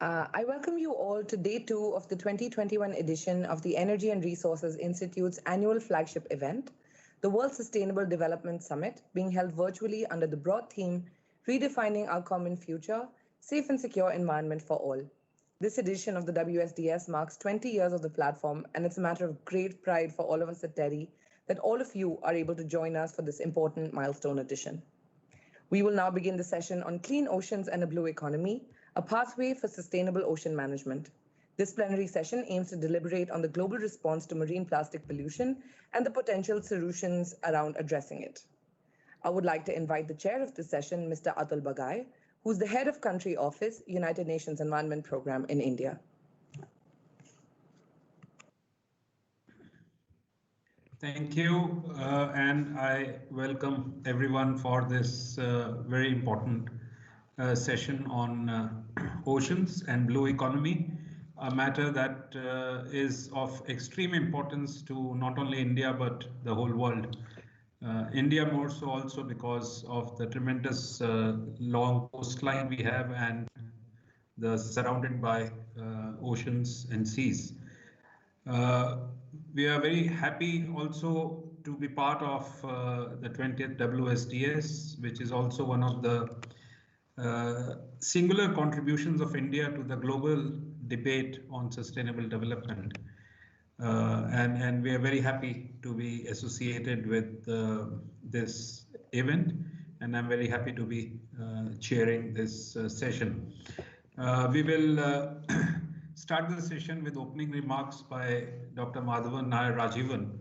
I welcome you all to day two of the 2021 edition of the Energy and Resources Institute's annual flagship event, the World Sustainable Development Summit, being held virtually under the broad theme, Redefining Our Common Future, Safe and Secure Environment for All. This edition of the WSDS marks 20 years of the platform, and it's a matter of great pride for all of us at TERI that all of you are able to join us for this important milestone edition. We will now begin the session on clean oceans and a blue economy, a pathway for sustainable ocean management. This plenary session aims to deliberate on the global response to marine plastic pollution and the potential solutions around addressing it. I would like to invite the chair of this session, Mr. Atul Bagai, who's the head of country office, United Nations Environment Programme in India. Thank you, and I welcome everyone for this very important session on oceans and blue economy, a matter that is of extreme importance to not only India but the whole world. India more so also because of the tremendous long coastline we have and the surrounded by oceans and seas. We are very happy also to be part of the 20th WSDS, which is also one of the singular contributions of India to the global debate on sustainable development. And we are very happy to be associated with this event, and I'm very happy to be chairing this session. We will start the session with opening remarks by Dr. Madhavan Nair Rajeevan,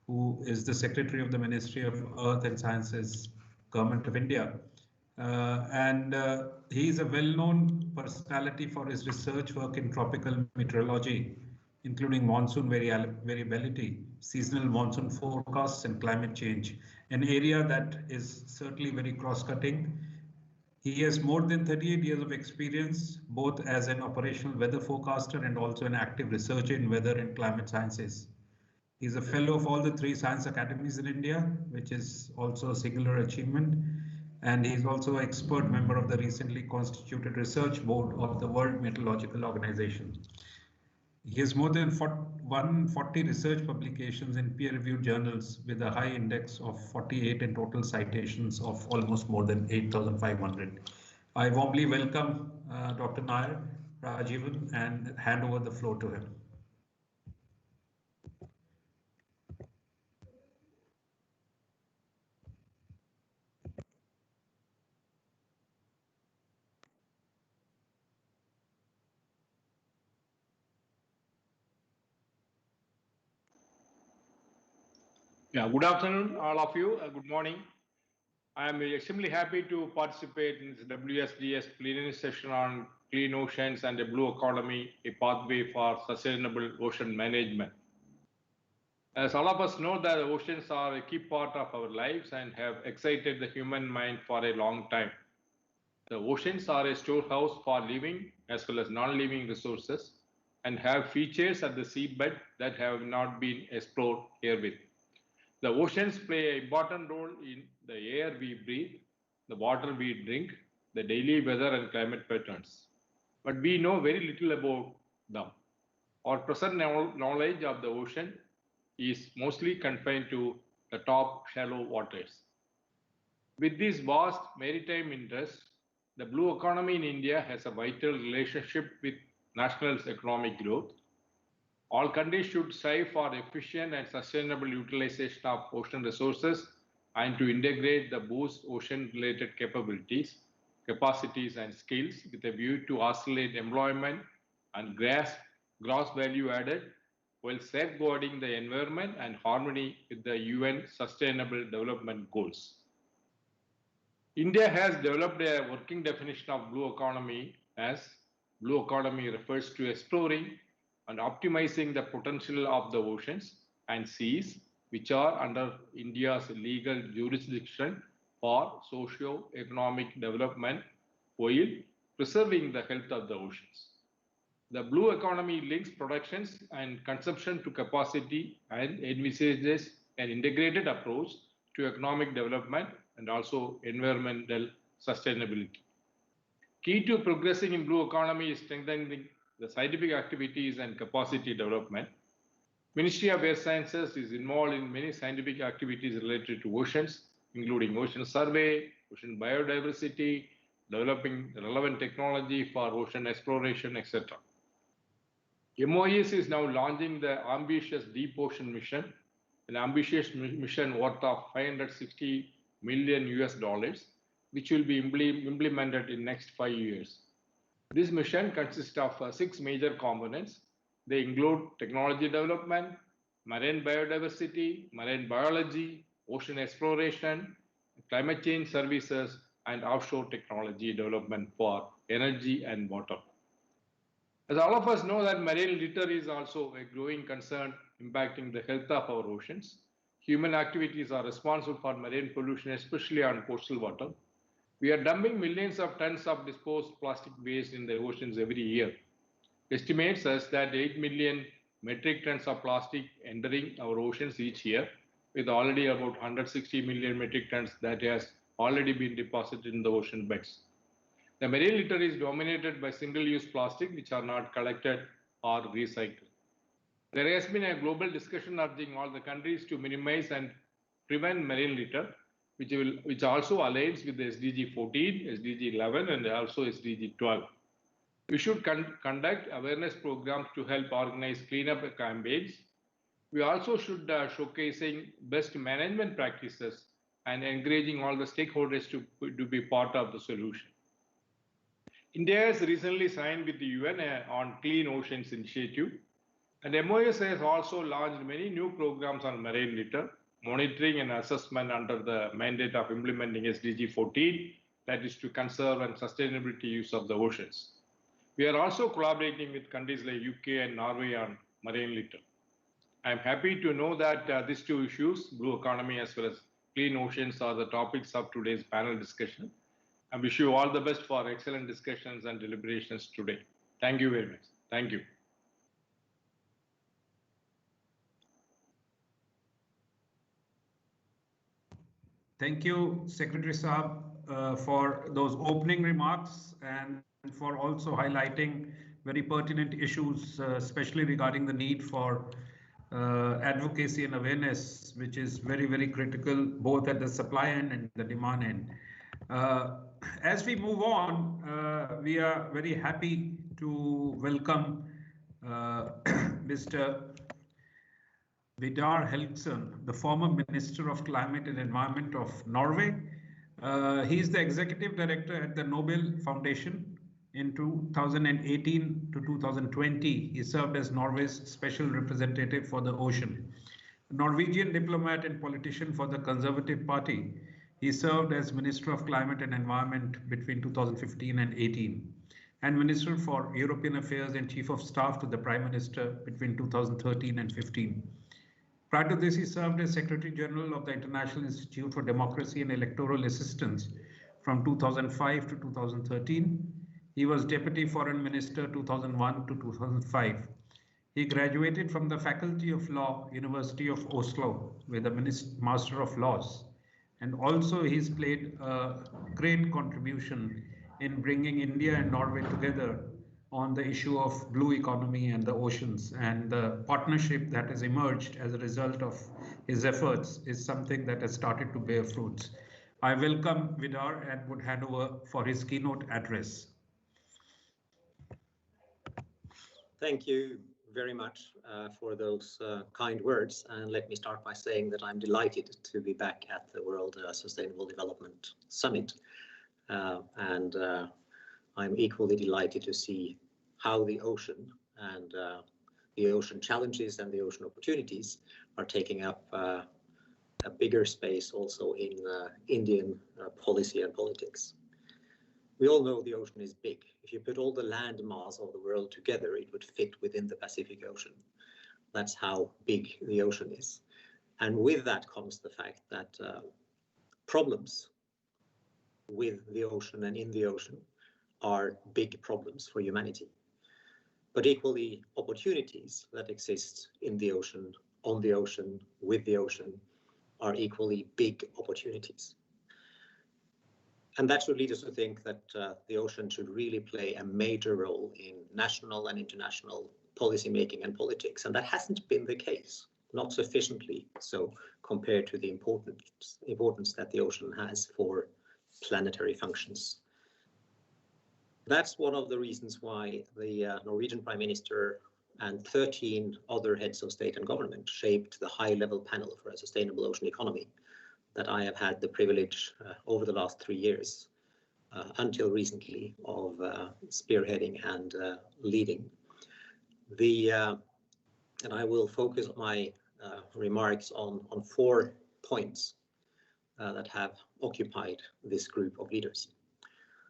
who is the Secretary of the Ministry of Earth and Sciences, Government of India. He is a well-known personality for his research work in tropical meteorology, including monsoon variability, seasonal monsoon forecasts, and climate change, an area that is certainly very cross-cutting. He has more than 38 years of experience, both as an operational weather forecaster and also an active researcher in weather and climate sciences. He's a fellow of all the 3 science academies in India, which is also a singular achievement. And he's also an expert member of the recently constituted research board of the World Meteorological Organization. He has more than 140 research publications in peer-reviewed journals with a high index of 48 and total citations of almost more than 8,500. I warmly welcome Dr. Nair Rajeevan and hand over the floor to him. Yeah, good afternoon, all of you. Good morning. I am extremely happy to participate in this WSDS plenary session on clean oceans and a blue economy, a pathway for sustainable ocean management. As all of us know, that the oceans are a key part of our lives and have excited the human mind for a long time. The oceans are a storehouse for living as well as non-living resources and have features at the seabed that have not been explored herewith. The oceans play an important role in the air we breathe, the water we drink, the daily weather and climate patterns. But we know very little about them. Our present knowledge of the ocean is mostly confined to the top shallow waters. With this vast maritime interest, the blue economy in India has a vital relationship with national economic growth. All countries should strive for efficient and sustainable utilization of ocean resources and to integrate the boost ocean-related capabilities, capacities and skills with a view to accelerate employment and gross value added while safeguarding the environment and harmony with the UN Sustainable Development Goals. India has developed a working definition of blue economy as blue economy refers to exploring and optimizing the potential of the oceans and seas, which are under India's legal jurisdiction for socio-economic development while preserving the health of the oceans. The blue economy links productions and consumption to capacity and envisages an integrated approach to economic development and also environmental sustainability. Key to progressing in blue economy is strengthening the scientific activities and capacity development. Ministry of Earth Sciences is involved in many scientific activities related to oceans, including ocean survey, ocean biodiversity, developing relevant technology for ocean exploration, etc. MOES is now launching the ambitious Deep Ocean Mission, an ambitious mission worth of $560 million US, which will be implemented in next 5 years. This mission consists of 6 major components. They include technology development, marine biodiversity, marine biology, ocean exploration, climate change services, and offshore technology development for energy and water. As all of us know that marine litter is also a growing concern impacting the health of our oceans. Human activities are responsible for marine pollution, especially on coastal water. We are dumping millions of tons of disposed plastic waste in the oceans every year. Estimates says that 8 million metric tons of plastic entering our oceans each year, with already about 160 million metric tons that has already been deposited in the ocean beds. The marine litter is dominated by single-use plastic, which are not collected or recycled. There has been a global discussion urging all the countries to minimize and prevent marine litter, which also aligns with the SDG 14, SDG 11, and also SDG 12. We should conduct awareness programs to help organize cleanup campaigns. We also should showcasing best management practices and encouraging all the stakeholders to be part of the solution. India has recently signed with the UN on Clean Oceans Initiative, and MOES has also launched many new programs on marine litter, monitoring and assessment under the mandate of implementing SDG 14, that is to conserve and sustainability use of the oceans. We are also collaborating with countries like UK and Norway on marine litter. I am happy to know that these two issues, blue economy as well as clean oceans, are the topics of today's panel discussion. I wish you all the best for excellent discussions and deliberations today. Thank you very much. Thank you. Thank you, Secretary Saab, for those opening remarks and for also highlighting very pertinent issues, especially regarding the need for advocacy and awareness, which is very, very critical, both at the supply end and the demand end. As we move on, we are very happy to welcome Mr. Vidar Helgesen, the former Minister of Climate and Environment of Norway. He is the Executive Director at the Nobel Foundation. In 2018 to 2020, he served as Norway's Special Representative for the Ocean. A Norwegian diplomat and politician for the Conservative Party, he served as Minister of Climate and Environment between 2015 and 18, and Minister for European Affairs and Chief of Staff to the Prime Minister between 2013 and 15. Prior to this, he served as Secretary General of the International Institute for Democracy and Electoral Assistance from 2005 to 2013. He was Deputy Foreign Minister 2001 to 2005. He graduated from the Faculty of Law, University of Oslo, with a Master of Laws. And also he's played a great contribution in bringing India and Norway together on the issue of blue economy and the oceans, and the partnership that has emerged as a result of his efforts is something that has started to bear fruits. I welcome Vidar and would hand over for his keynote address. Thank you very much for those kind words, and let me start by saying that I'm delighted to be back at the World Sustainable Development Summit, and I'm equally delighted to see how the ocean and the ocean challenges and the ocean opportunities are taking up a bigger space also in Indian policy and politics. We all know the ocean is big. If you put all the land mass of the world together, it would fit within the Pacific Ocean. That's how big the ocean is. And with that comes the fact that problems with the ocean and in the ocean are big problems for humanity. But equally, opportunities that exist in the ocean, on the ocean, with the ocean, are equally big opportunities. And that should lead us to think that the ocean should really play a major role in national and international policy making and politics. And that hasn't been the case, not sufficiently so compared to the importance that the ocean has for planetary functions. That's one of the reasons why the Norwegian Prime Minister and 13 other heads of state and government shaped the high-level panel for a sustainable ocean economy that I have had the privilege over the last 3 years until recently of spearheading and leading. And I will focus my remarks on 4 points that have occupied this group of leaders.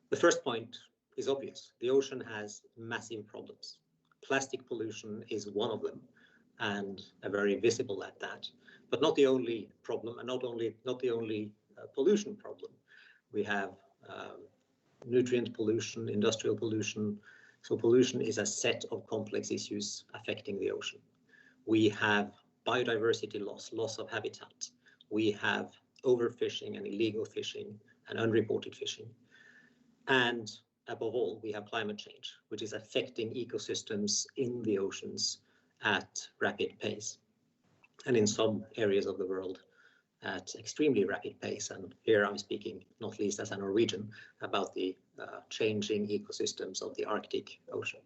The first point is obvious. The ocean has massive problems. Plastic pollution is one of them, and a very visible at that, but not the only problem, and not the only pollution problem. We have nutrient pollution, industrial pollution. So pollution is a set of complex issues affecting the ocean. We have biodiversity loss of habitat. We have overfishing and illegal fishing and unreported fishing. And above all, we have climate change, which is affecting ecosystems in the oceans at rapid pace. And in some areas of the world at extremely rapid pace. And here I'm speaking, not least as a Norwegian, about the changing ecosystems of the Arctic Ocean.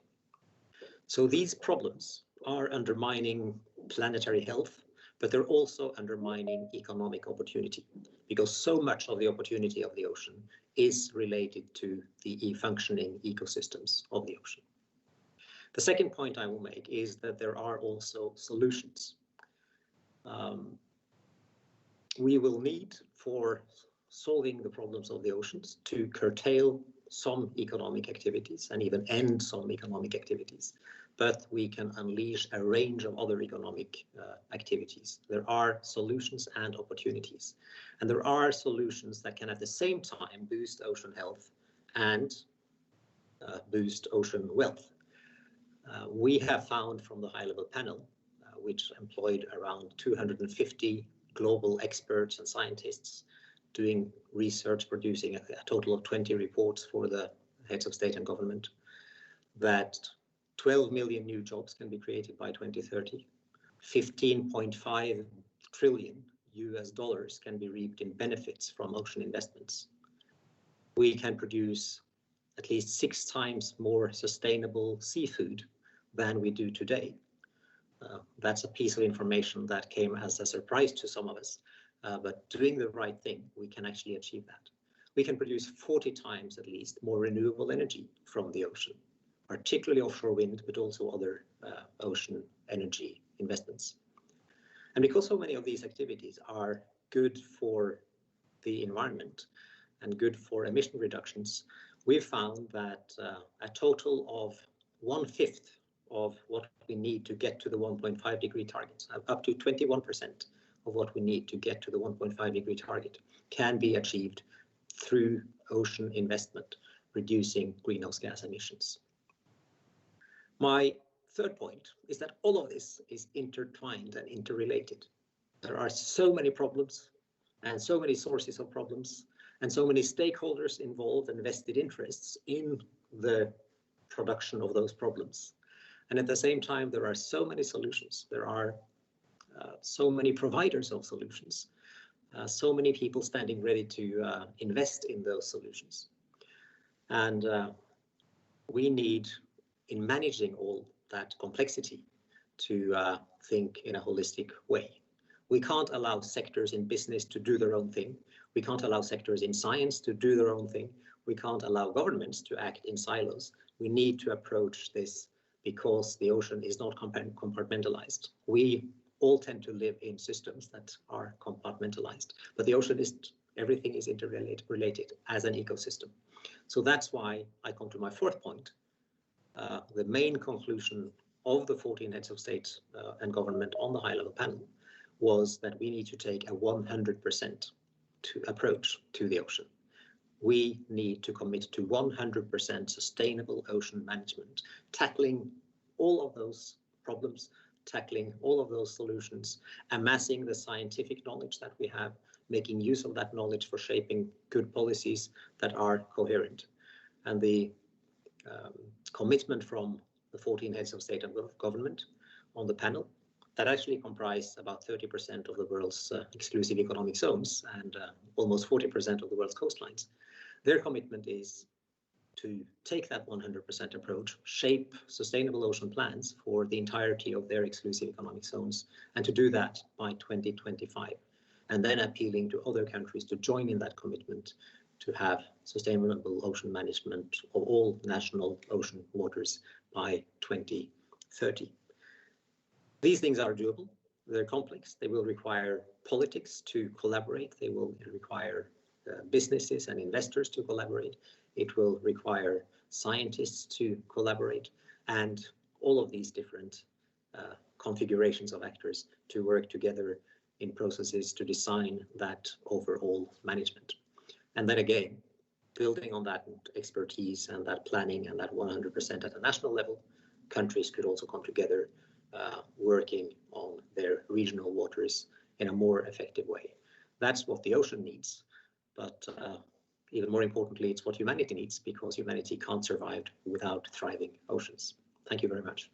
So these problems are undermining planetary health, but they're also undermining economic opportunity, because so much of the opportunity of the ocean is related to the functioning ecosystems of the ocean. The second point I will make is that there are also solutions. We will need, for solving the problems of the oceans, to curtail some economic activities and even end some economic activities, but we can unleash a range of other economic activities. There are solutions and opportunities, and there are solutions that can at the same time boost ocean health and boost ocean wealth. We have found from the high-level panel, which employed around 250 global experts and scientists doing research, producing a total of 20 reports for the heads of state and government, that 12 million new jobs can be created by 2030. 15.5 trillion US dollars can be reaped in benefits from ocean investments. We can produce at least 6 times more sustainable seafood than we do today. That's a piece of information that came as a surprise to some of us, but doing the right thing, we can actually achieve that. We can produce 40 times at least more renewable energy from the ocean, particularly offshore wind, but also other ocean energy investments. And because so many of these activities are good for the environment and good for emission reductions, we've found that a total of 1/5 of what we need to get to the 1.5 degree targets, up to 21% of what we need to get to the 1.5 degree target, can be achieved through ocean investment, reducing greenhouse gas emissions. My third point is that all of this is intertwined and interrelated. There are so many problems and so many sources of problems and so many stakeholders involved and vested interests in the production of those problems. And at the same time, there are so many solutions. There are so many providers of solutions, so many people standing ready to invest in those solutions. And we need, in managing all that complexity, to think in a holistic way. We can't allow sectors in business to do their own thing. We can't allow sectors in science to do their own thing. We can't allow governments to act in silos. We need to approach this because the ocean is not compartmentalized. We all tend to live in systems that are compartmentalized, but the ocean is, everything is interrelated as an ecosystem. So that's why I come to my fourth point. The main conclusion of the 14 heads of state and government on the high-level panel was that we need to take a 100% approach to the ocean. We need to commit to 100% sustainable ocean management, tackling all of those problems, tackling all of those solutions, amassing the scientific knowledge that we have making use of that knowledge for shaping good policies that are coherent. And the commitment from the 14 heads of state and government on the panel that actually comprise about 30% of the world's exclusive economic zones and almost 40% of the world's coastlines. Their commitment is to take that 100% approach, shape sustainable ocean plans for the entirety of their exclusive economic zones, and to do that by 2025. And then appealing to other countries to join in that commitment to have sustainable ocean management of all national ocean waters by 2030. These things are doable. They're complex. They will require politics to collaborate. They will require businesses and investors to collaborate. It will require scientists to collaborate, and all of these different configurations of actors to work together in processes to design that overall management. And then again, building on that expertise and that planning and that 100% at a national level, countries could also come together working on their regional waters in a more effective way. That's what the ocean needs, but even more importantly, it's what humanity needs, because humanity can't survive without thriving oceans. Thank you very much.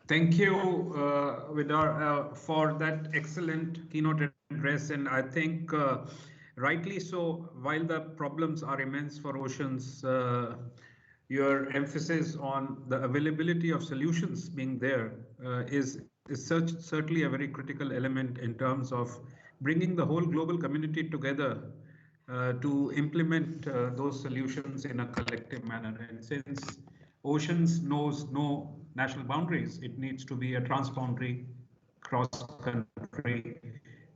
Thank you, Vidar, for that excellent keynote address. And I think rightly so, while the problems are immense for oceans, your emphasis on the availability of solutions being there is certainly a very critical element in terms of bringing the whole global community together to implement those solutions in a collective manner. And since oceans knows no national boundaries, it needs to be a transboundary, cross-country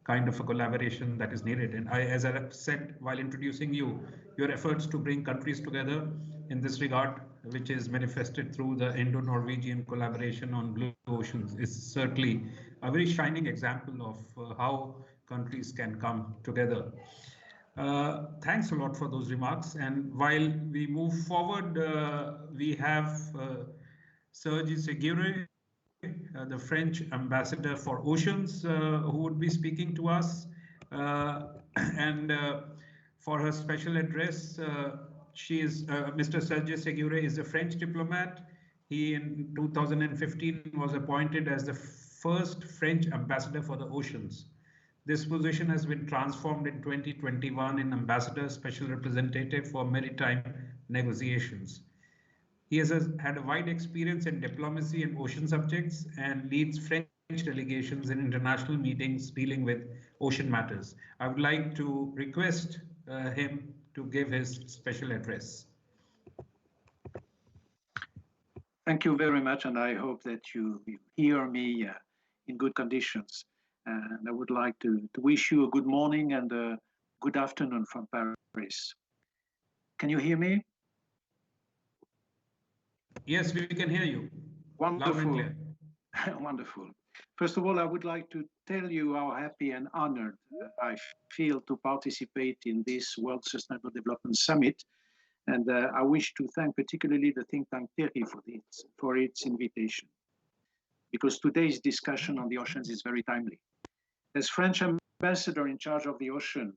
kind of a collaboration that is needed. And as I said while introducing you, your efforts to bring countries together in this regard, which is manifested through the Indo-Norwegian collaboration on blue oceans, is certainly a very shining example of how countries can come together. Thanks a lot for those remarks. And while we move forward, we have Serge Seguier, the French ambassador for oceans, who would be speaking to us. And for her special address, Mr. Serge Seguier is a French diplomat. He in 2015 was appointed as the first French ambassador for the oceans. This position has been transformed in 2021 in Ambassador Special Representative for Maritime Negotiations. He has had a wide experience in diplomacy and ocean subjects and leads French delegations in international meetings dealing with ocean matters. I would like to request him to give his special address. Thank you very much, and I hope that you hear me in good conditions. And I would like to wish you a good morning and a good afternoon from Paris. Can you hear me? Yes, we can hear you. Wonderful. Wonderful. First of all, I would like to tell you how happy and honored I feel to participate in this World Sustainable Development Summit. And I wish to thank particularly the think tank TERI for its invitation, because today's discussion on the oceans is very timely. As French ambassador in charge of the ocean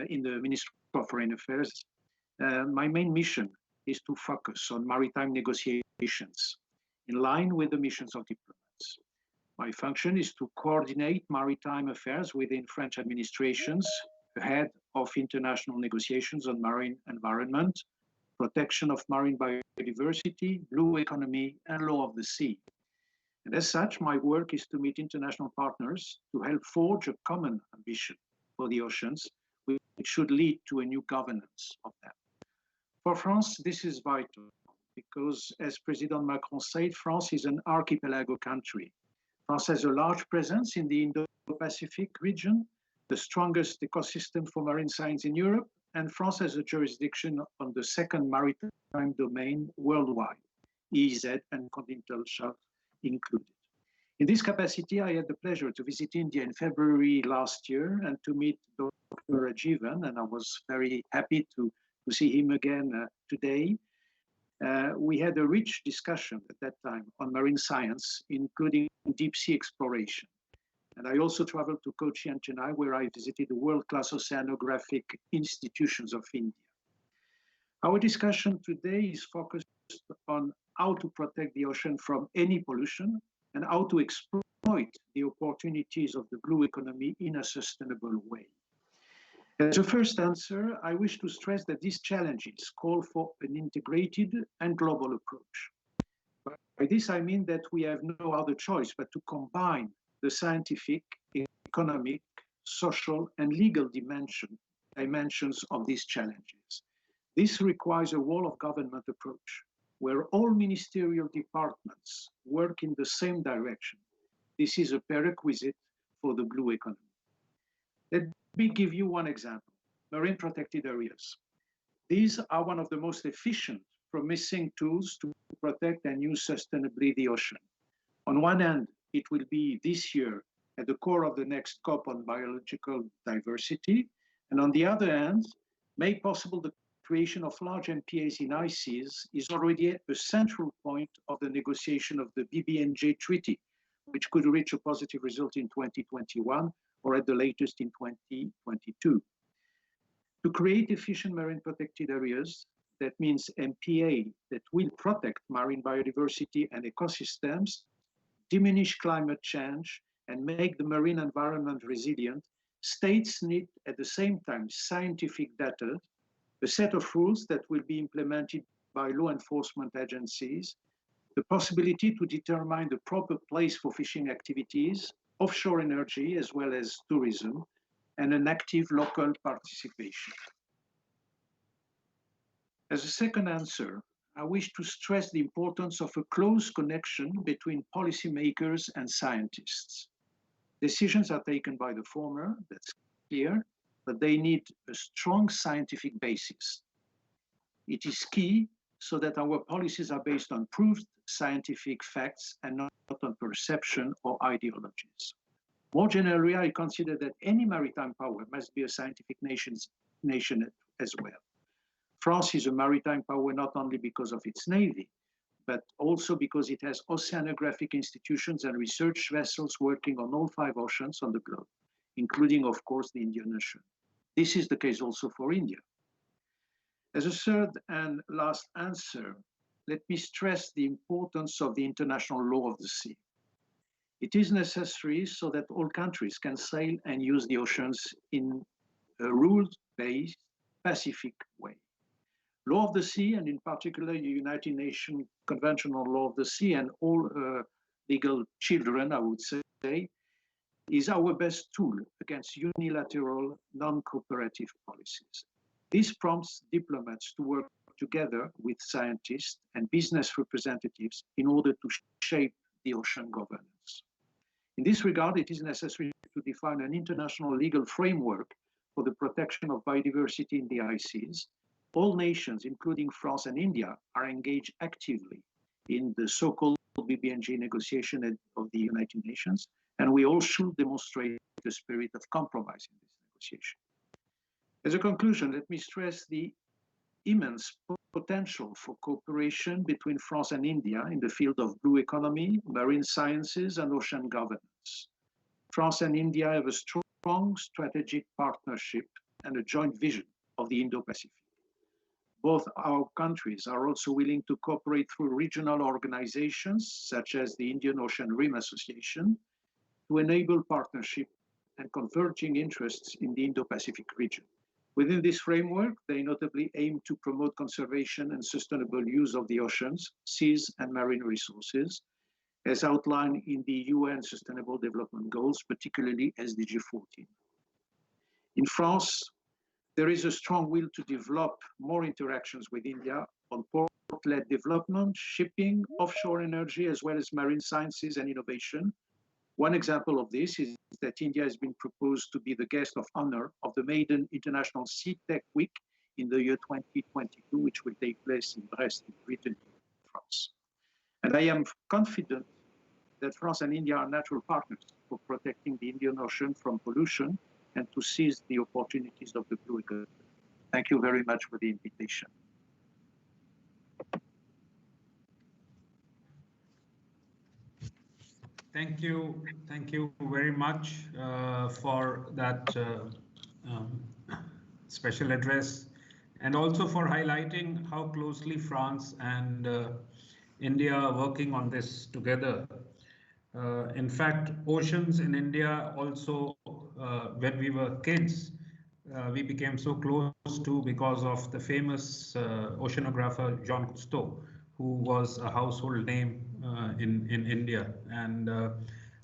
in the Ministry of Foreign Affairs, my main mission is to focus on maritime negotiations in line with the missions of diplomats. My function is to coordinate maritime affairs within French administrations ahead of international negotiations on marine environment, protection of marine biodiversity, blue economy, and law of the sea. And as such, my work is to meet international partners to help forge a common ambition for the oceans, which should lead to a new governance of them. For France, this is vital because, as President Macron said, France is an archipelago country. France has a large presence in the Indo-Pacific region, the strongest ecosystem for marine science in Europe, and France has a jurisdiction on the second maritime domain worldwide, EEZ and continental shelf included. In this capacity, I had the pleasure to visit India in February last year and to meet Dr. Rajeevan, and I was very happy to see him again today. we had a rich discussion at that time on marine science, including deep sea exploration. And I also traveled to Kochi and Chennai, where I visited the world-class oceanographic institutions of India. Our discussion today is focused on how to protect the ocean from any pollution and how to exploit the opportunities of the blue economy in a sustainable way. As a first answer, I wish to stress that these challenges call for an integrated and global approach. By this, I mean that we have no other choice but to combine the scientific, economic, social, and legal dimensions of these challenges. This requires a whole-of-government approach, where all ministerial departments work in the same direction. This is a prerequisite for the blue economy. Let me give you one example: marine protected areas. These are one of the most efficient, promising tools to protect and use sustainably the ocean. On one hand, it will be this year at the core of the next COP on biological diversity, and on the other hand, make possible the creation of large MPAs in high seas is already a central point of the negotiation of the BBNJ Treaty, which could reach a positive result in 2021 or at the latest in 2022. To create efficient marine protected areas, that means MPA that will protect marine biodiversity and ecosystems, diminish climate change, and make the marine environment resilient, states need at the same time scientific data, a set of rules that will be implemented by law enforcement agencies, the possibility to determine the proper place for fishing activities, offshore energy, as well as tourism, and an active local participation. As a second answer, I wish to stress the importance of a close connection between policymakers and scientists. Decisions are taken by the former, that's clear, but they need a strong scientific basis. It is key so that our policies are based on proved scientific facts and not on perception or ideologies. More generally, I consider that any maritime power must be a scientific nation as well. France is a maritime power not only because of its navy, but also because it has oceanographic institutions and research vessels working on all 5 oceans on the globe, including, of course, the Indian Ocean. This is the case also for India. As a third and last answer, let me stress the importance of the international law of the sea. It is necessary so that all countries can sail and use the oceans in a rules-based, pacific way. Law of the sea, and in particular the United Nations Conventional Law of the Sea and all legal children, I would say, is our best tool against unilateral, non-cooperative policies. This prompts diplomats to work together with scientists and business representatives in order to shape the ocean governance. In this regard, it is necessary to define an international legal framework for the protection of biodiversity in the high seas. All nations, including France and India, are engaged actively in the so-called BBNJ negotiation of the United Nations, and we all should demonstrate the spirit of compromise in this negotiation. As a conclusion, let me stress the immense potential for cooperation between France and India in the field of blue economy, marine sciences, and ocean governance. France and India have a strong strategic partnership and a joint vision of the Indo-Pacific. Both our countries are also willing to cooperate through regional organizations, such as the Indian Ocean Rim Association, to enable partnership and converging interests in the Indo-Pacific region. Within this framework, they notably aim to promote conservation and sustainable use of the oceans, seas, and marine resources, as outlined in the UN Sustainable Development Goals, particularly SDG 14. In France, there is a strong will to develop more interactions with India on port-led development, shipping, offshore energy, as well as marine sciences and innovation. One example of this is that India has been proposed to be the guest of honor of the maiden International Sea Tech Week in the year 2022, which will take place in Brest, in Brittany, France. And I am confident that France and India are natural partners for protecting the Indian Ocean from pollution and to seize the opportunities of the blue economy. Thank you very much for the invitation. Thank you very much for that special address, and also for highlighting how closely France and India are working on this together. In fact, oceans in India also, when we were kids, we became so close to because of the famous oceanographer Jean Cousteau, who was a household name in India, and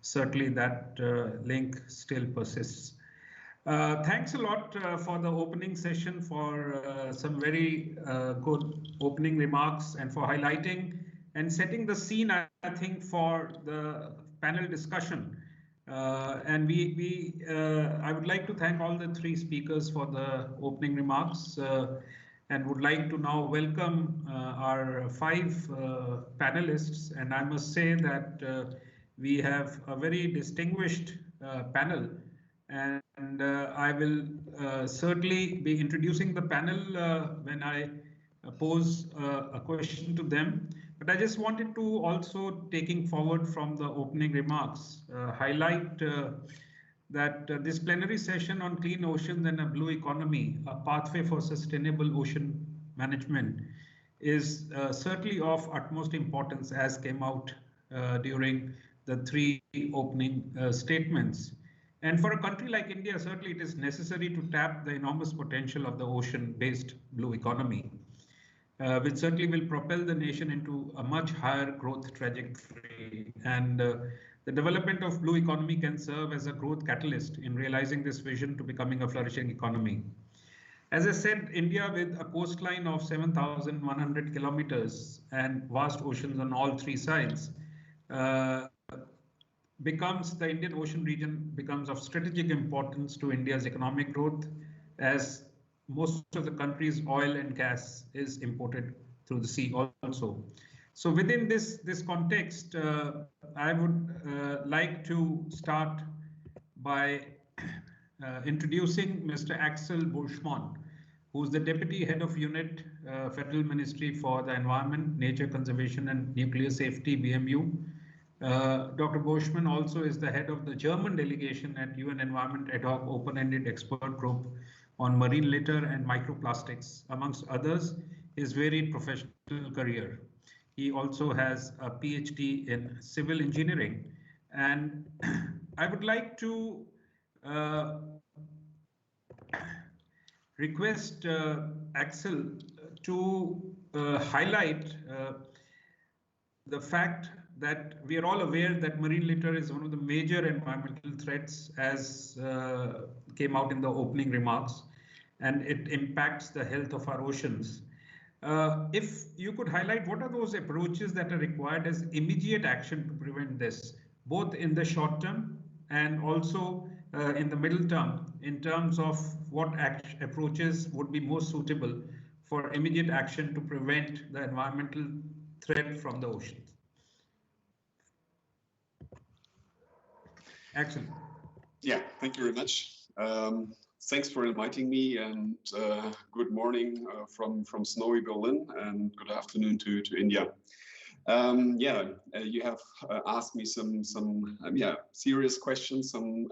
certainly that link still persists. Thanks a lot for the opening session, for some very good opening remarks, and for highlighting and setting the scene, I think, for the panel discussion. I would like to thank all the three speakers for the opening remarks, and would like to now welcome our five panelists. And I must say that we have a very distinguished panel. And I will certainly be introducing the panel when I pose a question to them. But I just wanted to also, taking forward from the opening remarks, highlight that this plenary session on clean oceans and a blue economy, a pathway for sustainable ocean management, is certainly of utmost importance, as came out during the three opening statements. And for a country like India, certainly it is necessary to tap the enormous potential of the ocean-based blue economy, which certainly will propel the nation into a much higher growth trajectory. And the development of blue economy can serve as a growth catalyst in realizing this vision to becoming a flourishing economy. As I said, India, with a coastline of 7,100 kilometers and vast oceans on all three sides, the Indian Ocean region becomes of strategic importance to India's economic growth, as most of the country's oil and gas is imported through the sea also. So within this context, I would like to start by introducing Mr. Axel Bushman, who's the Deputy Head of Unit, Federal Ministry for the Environment, Nature Conservation and Nuclear Safety, BMU. Dr. Bushman also is the head of the German delegation at UN Environment Ad Hoc Open-Ended Expert Group on Marine Litter and Microplastics, amongst others, his varied professional career. He also has a PhD in civil engineering. And I would like to request Axel to highlight the fact that we are all aware that marine litter is one of the major environmental threats, as came out in the opening remarks, and it impacts the health of our oceans. If you could highlight what are those approaches that are required as immediate action to prevent this, both in the short term and also in the middle term, in terms of what approaches would be most suitable for immediate action to prevent the environmental threat from the oceans. Axel. Yeah, thank you very much. Thanks for inviting me, and good morning from snowy Berlin, and good afternoon to India. You have asked me some serious questions, some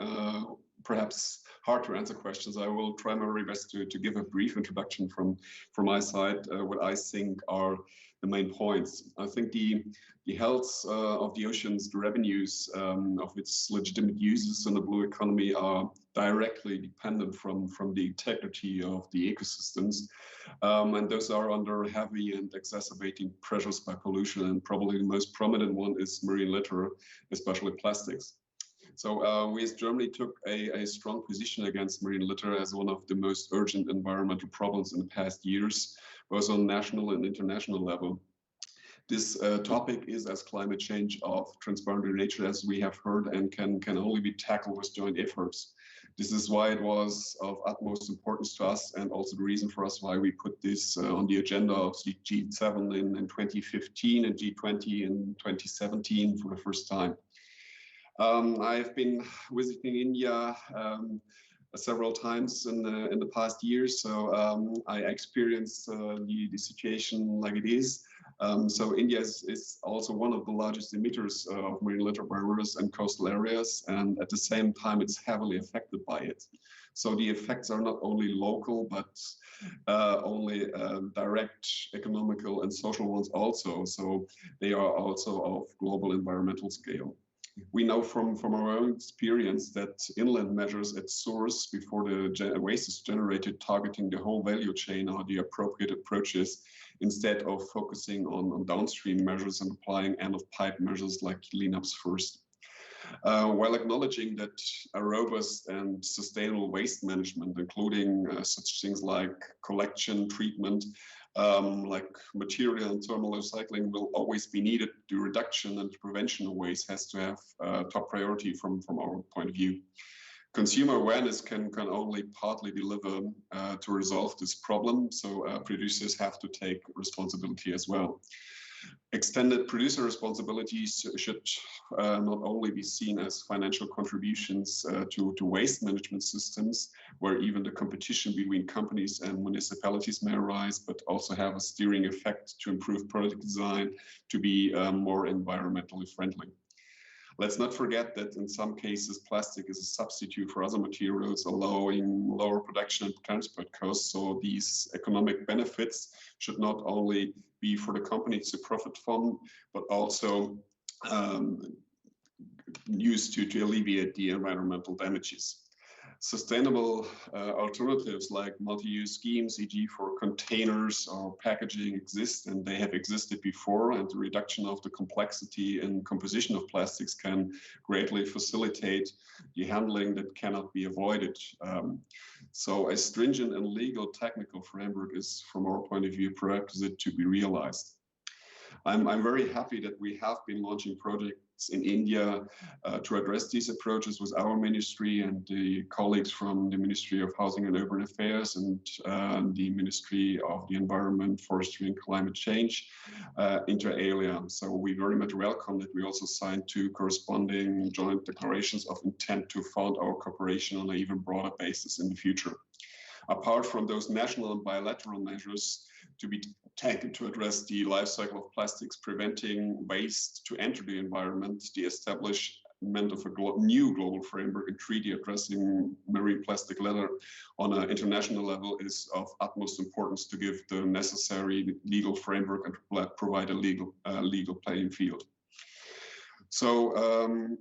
perhaps hard to answer questions. I will try my very best to give a brief introduction from my side, what I think are the main points. I think the health of the oceans, the revenues of its legitimate uses in the blue economy are directly dependent from the integrity of the ecosystems. And those are under heavy and exacerbating pressures by pollution. And probably the most prominent one is marine litter, especially plastics. So we as Germany took a strong position against marine litter as one of the most urgent environmental problems in the past years, both on national and international level. This topic is, as climate change, of transparent nature, as we have heard, and can only be tackled with joint efforts. This is why it was of utmost importance to us, and also the reason for us why we put this on the agenda of the G7 in 2015 and G20 in 2017 for the first time. I've been visiting India several times in the past years, so I experienced the situation like it is. So India is also one of the largest emitters of marine litter by rivers and coastal areas, and at the same time, it's heavily affected by it. So the effects are not only local, but only direct economical and social ones also. So they are also of global environmental scale. We know from our own experience that inland measures at source before the waste is generated, targeting the whole value chain, are the appropriate approaches instead of focusing on downstream measures and applying end-of-pipe measures like cleanups first. While acknowledging that a robust and sustainable waste management, including such things like collection, treatment, like material and thermal recycling will always be needed, the reduction and prevention of waste has to have top priority from our point of view. Consumer awareness can only partly deliver to resolve this problem, so producers have to take responsibility as well. Extended producer responsibilities should not only be seen as financial contributions to waste management systems, where even the competition between companies and municipalities may arise, but also have a steering effect to improve product design to be more environmentally friendly. Let's not forget that in some cases, plastic is a substitute for other materials, allowing lower production and transport costs. So these economic benefits should not only be for the companies to profit from, but also used to alleviate the environmental damages. Sustainable alternatives like multi-use schemes, e.g. for containers or packaging exist, and they have existed before, and the reduction of the complexity and composition of plastics can greatly facilitate the handling that cannot be avoided. So a stringent and legal technical framework is, from our point of view, prerequisite to be realized. I'm very happy that we have been launching projects in India to address these approaches with our ministry and the colleagues from the Ministry of Housing and Urban Affairs and the Ministry of the Environment, Forestry and Climate Change, inter alia. So we very much welcome that we also signed 2 corresponding joint declarations of intent to found our cooperation on an even broader basis in the future. Apart from those national and bilateral measures to be taken to address the life cycle of plastics, preventing waste to enter the environment, the establishment of a new global framework and treaty addressing marine plastic litter on an international level is of utmost importance to give the necessary legal framework and provide a legal playing field. So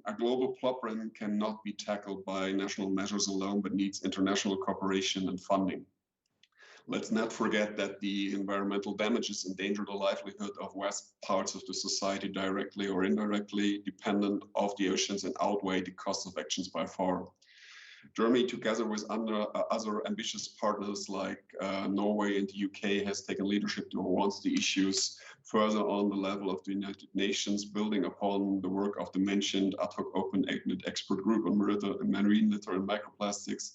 a global problem cannot be tackled by national measures alone, but needs international cooperation and funding. Let's not forget that the environmental damages endanger the livelihood of vast parts of the society directly or indirectly dependent of the oceans and outweigh the cost of actions by far. Germany, together with other ambitious partners like Norway and the UK, has taken leadership to advance the issues further on the level of the United Nations, building upon the work of the mentioned ad hoc open-ended expert group on marine litter and microplastics,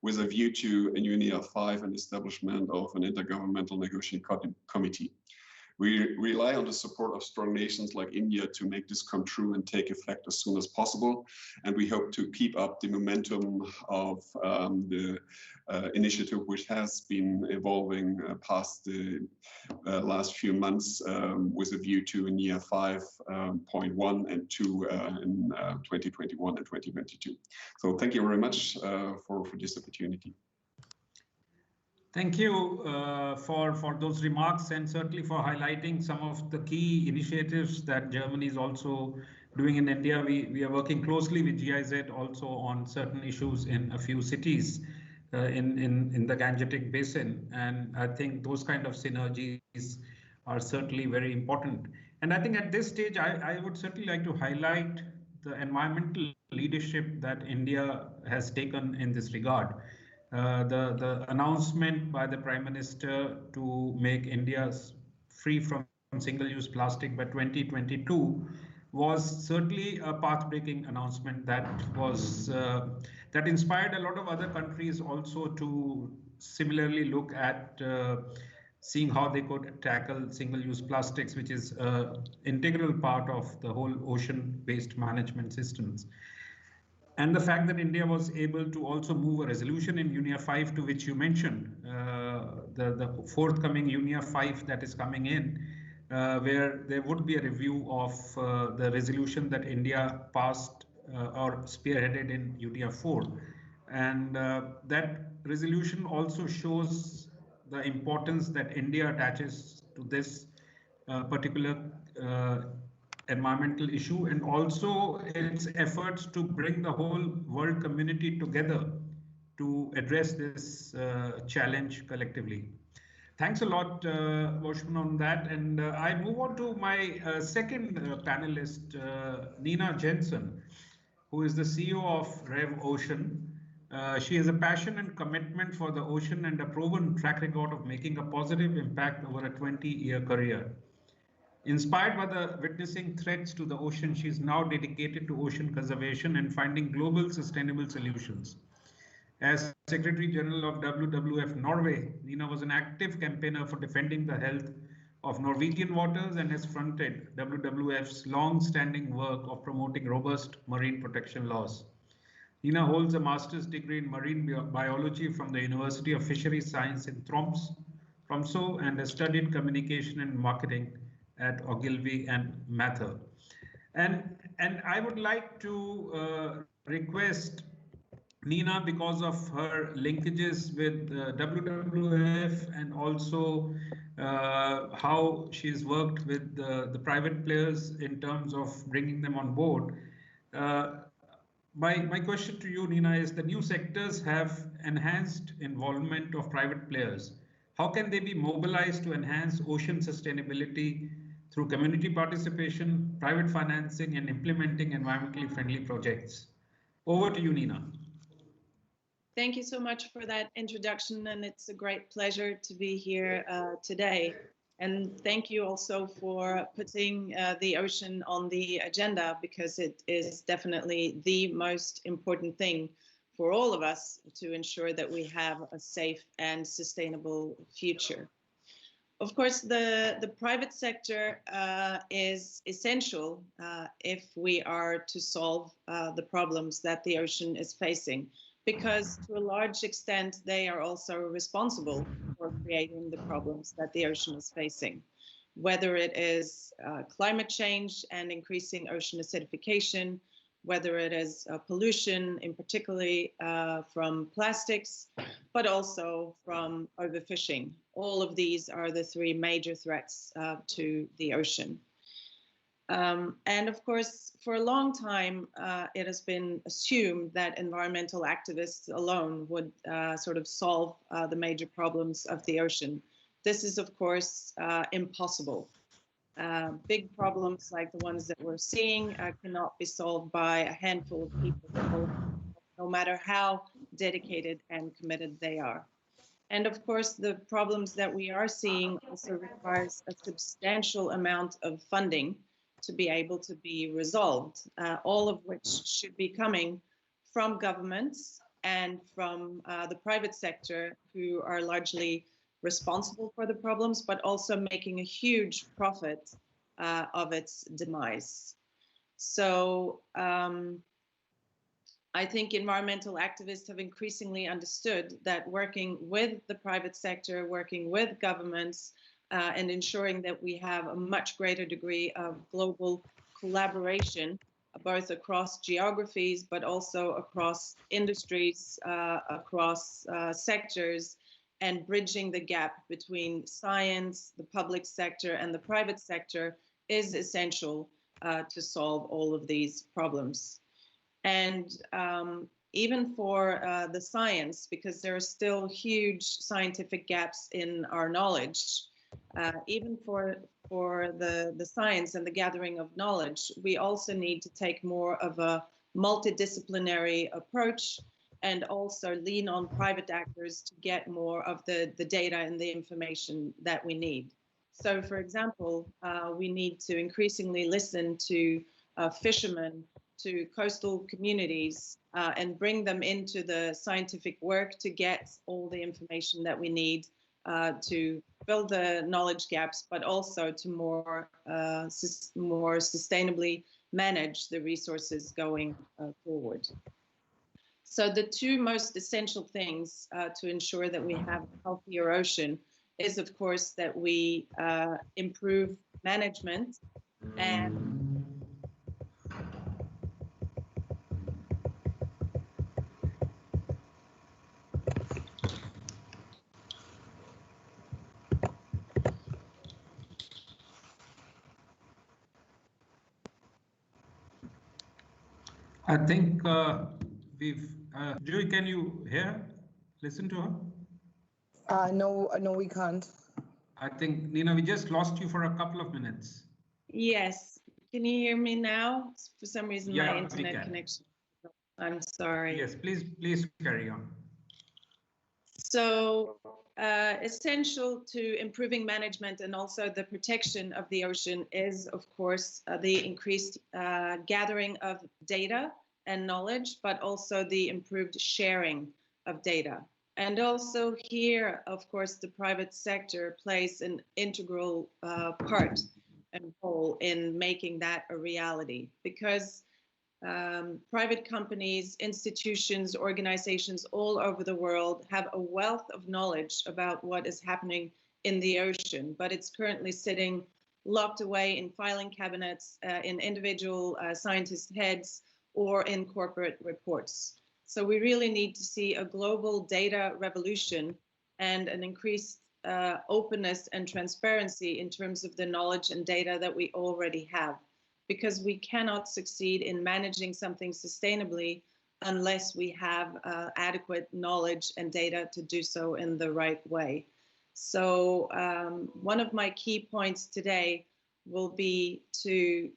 with a view to a UNEA 5 and establishment of an intergovernmental negotiating committee. We rely on the support of strong nations like India to make this come true and take effect as soon as possible. And we hope to keep up the momentum of the initiative, which has been evolving past the last few months with a view to UNEA 5.1 and 2 in 2021 and 2022. So thank you very much for this opportunity. Thank you for those remarks and certainly for highlighting some of the key initiatives that Germany is also doing in India. We are working closely with GIZ also on certain issues in a few cities in the Gangetic Basin. And I think those kind of synergies are certainly very important. And I think at this stage, I would certainly like to highlight the environmental leadership that India has taken in this regard. The announcement by the Prime Minister to make India free from single-use plastic by 2022 was certainly a path-breaking announcement that was that inspired a lot of other countries also to similarly look at seeing how they could tackle single-use plastics, which is an integral part of the whole ocean-based management systems. And the fact that India was able to also move a resolution in UNEA 5, to which you mentioned, the forthcoming UNEA 5 that is coming in, where there would be a review of the resolution that India passed or spearheaded in UTF4. And that resolution also shows the importance that India attaches to this particular environmental issue, and also its efforts to bring the whole world community together to address this challenge collectively. Thanks a lot, Voshman, on that. And I move on to my second panelist, Nina Jensen, who is the CEO of Rev Ocean. She has a passion and commitment for the ocean and a proven track record of making a positive impact over a 20-year career. Inspired by the witnessing threats to the ocean, she is now dedicated to ocean conservation and finding global sustainable solutions. As Secretary General of WWF Norway, Nina was an active campaigner for defending the health of Norwegian waters and has fronted WWF's long-standing work of promoting robust marine protection laws. Nina holds a master's degree in marine biology from the University of Fisheries Science in Tromsø, and has studied communication and marketing at Ogilvy and Mather. And I would like to request Nina, because of her linkages with WWF and also how she's worked with the private players in terms of bringing them on board. My question to you, Nina, is the new sectors have enhanced involvement of private players. How can they be mobilized to enhance ocean sustainability through community participation, private financing, and implementing environmentally friendly projects? Over to you, Nina. Thank you so much for that introduction, and it's a great pleasure to be here today. And thank you also for putting the ocean on the agenda, because it is definitely the most important thing for all of us to ensure that we have a safe and sustainable future. Of course, the private sector is essential if we are to solve the problems that the ocean is facing, because to a large extent, they are also responsible for creating the problems that the ocean is facing, whether it is climate change and increasing ocean acidification, whether it is pollution, in particularly from plastics, but also from overfishing. All of these are the three major threats to the ocean. And of course, for a long time, it has been assumed that environmental activists alone would sort of solve the major problems of the ocean. This is, of course, impossible. Big problems like the ones that we're seeing cannot be solved by a handful of people, no matter how dedicated and committed they are. And of course, the problems that we are seeing also requires a substantial amount of funding to be able to be resolved, all of which should be coming from governments and from the private sector, who are largely responsible for the problems, but also making a huge profit of its demise. So I think environmental activists have increasingly understood that working with the private sector, working with governments, and ensuring that we have a much greater degree of global collaboration, both across geographies, but also across industries, across sectors, and bridging the gap between science, the public sector, and the private sector is essential to solve all of these problems. And even for the science, because there are still huge scientific gaps in our knowledge, even for the science and the gathering of knowledge, we also need to take more of a multidisciplinary approach and also lean on private actors to get more of the data and the information that we need. So, for example, we need to increasingly listen to fishermen, to coastal communities, and bring them into the scientific work to get all the information that we need to fill the knowledge gaps, but also to more sustainably manage the resources going forward. So the two most essential things to ensure that we have a healthier ocean is, of course, that we improve management. And I think Joey, can you hear? Listen to her? No, we can't. I think, Nina, we just lost you for a couple of minutes. yes, can you hear me now? For some reason, Yeah, my internet connection. I'm sorry. Yes, please carry on. So essential to improving management and also the protection of the ocean is, of course, the increased gathering of data and knowledge, but also the improved sharing of data. And also here, of course, the private sector plays an integral part and role in making that a reality, because private companies, institutions, organizations all over the world have a wealth of knowledge about what is happening in the ocean, but it's currently sitting locked away in filing cabinets, in individual scientist heads, or in corporate reports. So we really need to see a global data revolution and an increased openness and transparency in terms of the knowledge and data that we already have, because we cannot succeed in managing something sustainably unless we have adequate knowledge and data to do so in the right way. So one of my key points today will be to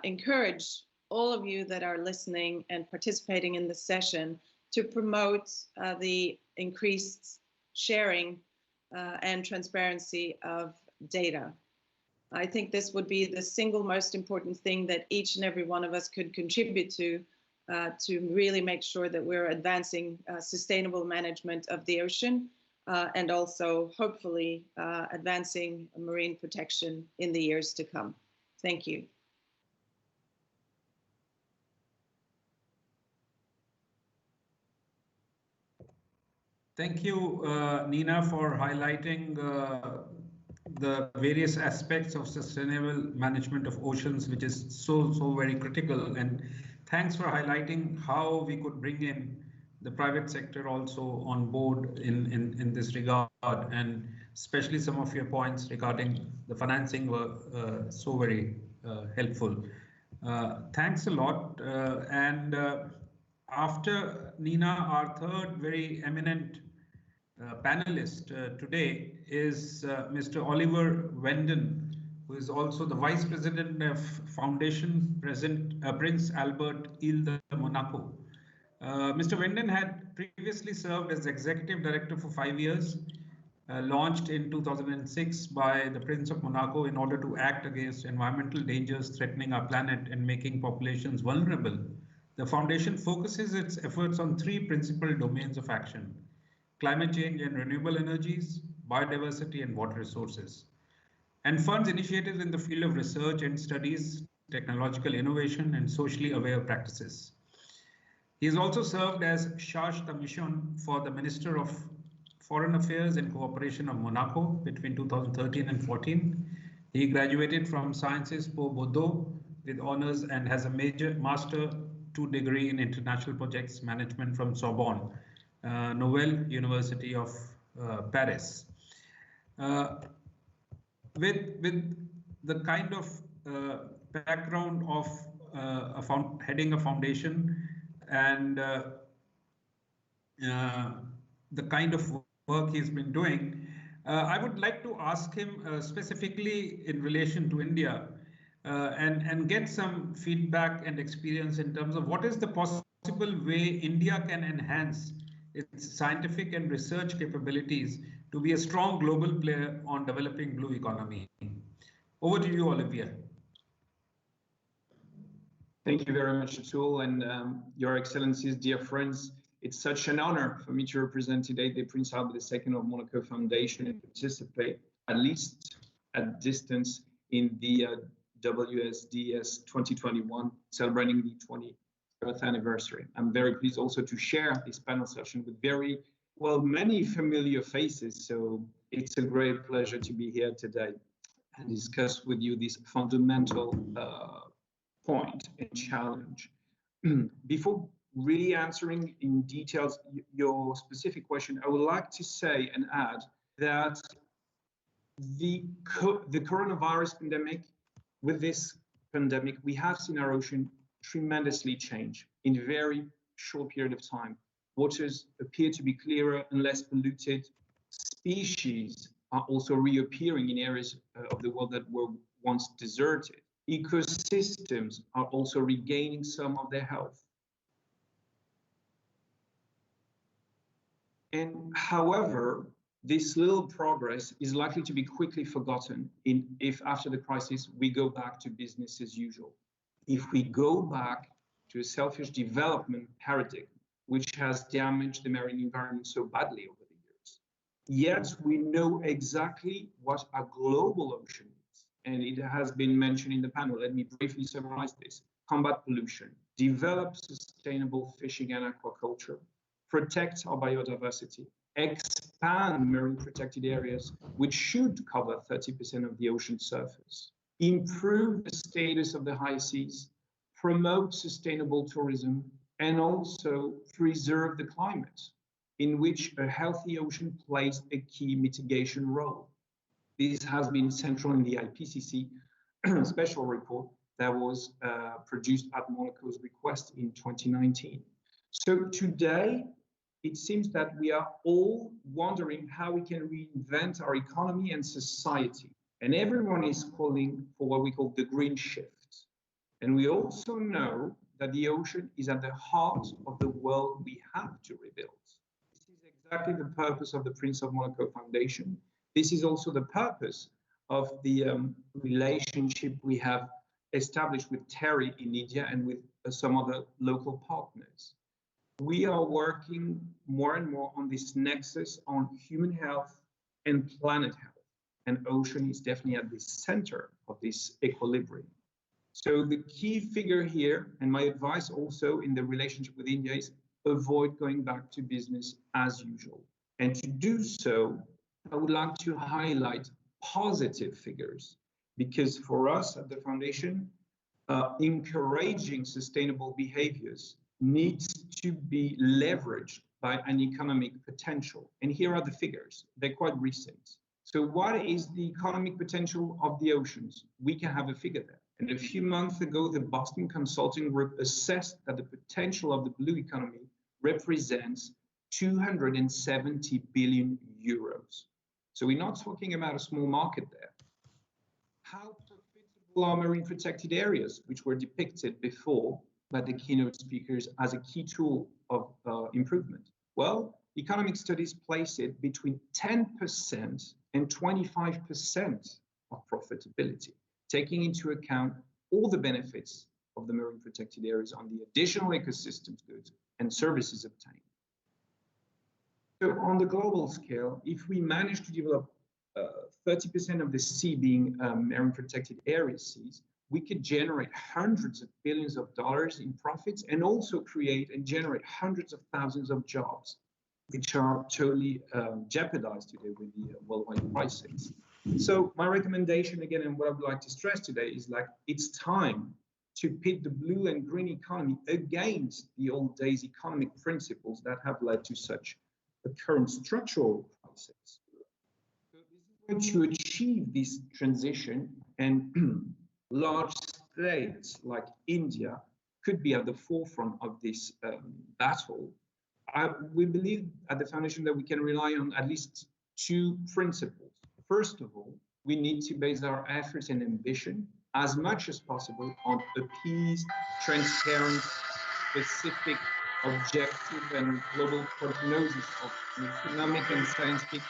encourage all of you that are listening and participating in the session to promote the increased sharing and transparency of data. I think this would be the single most important thing that each and every one of us could contribute to really make sure that we're advancing sustainable management of the ocean and also hopefully advancing marine protection in the years to come. Thank you. Thank you, Nina, for highlighting the various aspects of sustainable management of oceans, which is so very critical. And thanks for highlighting how we could bring in the private sector also on board in this regard, and especially some of your points regarding the financing were so very helpful. Thanks a lot. After Nina, our third very eminent panelist today is Mr. Oliver Wenden, who is also the Vice President of Foundation Prince Albert Ile de Monaco. Mr. Wenden had previously served as Executive Director for 5 years, launched in 2006 by the Prince of Monaco in order to act against environmental dangers threatening our planet and making populations vulnerable. The Foundation focuses its efforts on 3 principal domains of action: climate change and renewable energies, biodiversity and water resources, and funds initiatives in the field of research and studies, technological innovation and socially aware practices. He has also served as charge de mission for the Minister of Foreign Affairs and Cooperation of Monaco between 2013 and 14. He graduated from Sciences Po Bordeaux with honors and has a Master 2 degree in International Projects Management from Sorbonne, Nouvelle University of Paris. With the kind of background of heading a foundation and the kind of work he's been doing, I would like to ask him specifically in relation to India and get some feedback and experience in terms of what is the possible way India can enhance its scientific and research capabilities to be a strong global player on developing blue economy. Over to you, Olivier. Thank you very much, Atul, and Your Excellencies, dear friends. It's such an honor for me to represent today the Prince Albert II of Monaco Foundation and participate, at least at distance, in the WSDS 2021, celebrating the 20th anniversary. I'm very pleased also to share this panel session with many familiar faces, so it's a great pleasure to be here today. and discuss with you this fundamental point and challenge. Before really answering in details your specific question, I would like to say and add that the coronavirus pandemic, with this pandemic, we have seen our ocean tremendously change in a very short period of time. Waters appear to be clearer and less polluted. Species are also reappearing in areas of the world that were once deserted. Ecosystems are also regaining some of their health. And however, this little progress is likely to be quickly forgotten if after the crisis we go back to business as usual. If we go back to a selfish development paradigm, which has damaged the marine environment so badly over the years. Yet we know exactly what a global ocean is, and it has been mentioned in the panel. Let me briefly summarize this. Combat pollution, develop sustainable fishing and aquaculture, protect our biodiversity, expand marine protected areas, which should cover 30% of the ocean surface, improve the status of the high seas, promote sustainable tourism, and also preserve the climate, in which a healthy ocean plays a key mitigation role. This has been central in the IPCC special report that was produced at Monaco's request in 2019. So today, it seems that we are all wondering how we can reinvent our economy and society. And everyone is calling for what we call the green shift. And we also know that the ocean is at the heart of the world we have to rebuild. This is exactly the purpose of the Prince of Monaco Foundation. This is also the purpose of the relationship we have established with Terry in India and with some other local partners. We are working more and more on this nexus on human health and planet health. And ocean is definitely at the center of this equilibrium. So the key figure here, and my advice also in the relationship with India, is avoid going back to business as usual. And to do so, I would like to highlight positive figures, because for us at the foundation, encouraging sustainable behaviors needs to be leveraged by an economic potential. And here are the figures. They're quite recent. So what is the economic potential of the oceans? We can have a figure there. And a few months ago, the Boston Consulting Group assessed that the potential of the blue economy represents 270 billion euros. So we're not talking about a small market there. How profitable are marine protected areas, which were depicted before by the keynote speakers as a key tool of improvement? Well, economic studies place it between 10% and 25% of profitability, taking into account all the benefits of the marine protected areas on the additional ecosystems goods and services obtained. So on the global scale, if we manage to develop 30% of the sea being marine protected area seas, we could generate hundreds of billions of dollars in profits and also create and generate hundreds of thousands of jobs, which are totally jeopardized today with the worldwide crisis. So my recommendation again, and what I would like to stress today is like, it's time to pit the blue and green economy against the old days economic principles that have led to such a current structural crisis. So this is to achieve this transition, and large states like India could be at the forefront of this battle. We believe at the foundation that we can rely on at least two principles. First of all, we need to base our efforts and ambition as much as possible on appeased, transparent, specific, objective, and global prognosis of an economic and scientific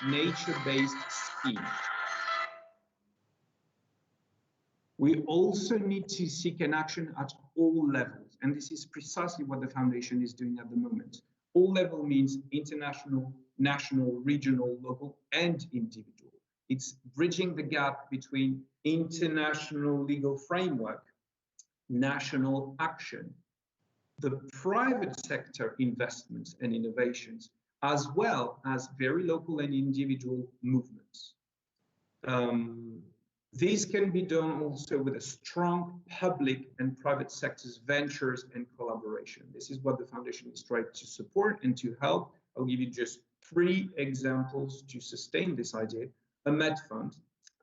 nature-based scheme. We also need to seek an action at all levels, and this is precisely what the foundation is doing at the moment. All level means international, national, regional, local, and individual. It's bridging the gap between international legal framework, national action, the private sector investments and innovations, as well as very local and individual movements. This can be done also with a strong public and private sectors ventures and collaboration. This is what the foundation is trying to support and to help. I'll give you just 3 examples to sustain this idea. A Med Fund,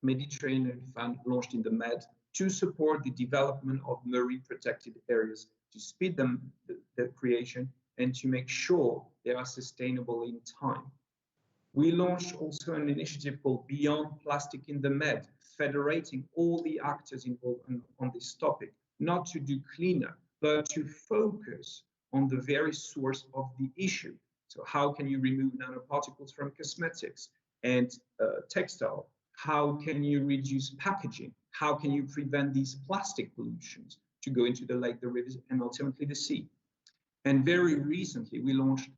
Mediterranean Fund launched in the Med to support the development of marine protected areas, to speed them, the creation, and to make sure they are sustainable in time. We launched also an initiative called Beyond Plastic in the Med, federating all the actors involved on this topic, not to do cleanup, but to focus on the very source of the issue. So how can you remove nanoparticles from cosmetics and textile? How can you reduce packaging? How can you prevent these plastic pollutions to go into the lake, the rivers, and ultimately the sea? And very recently, we launched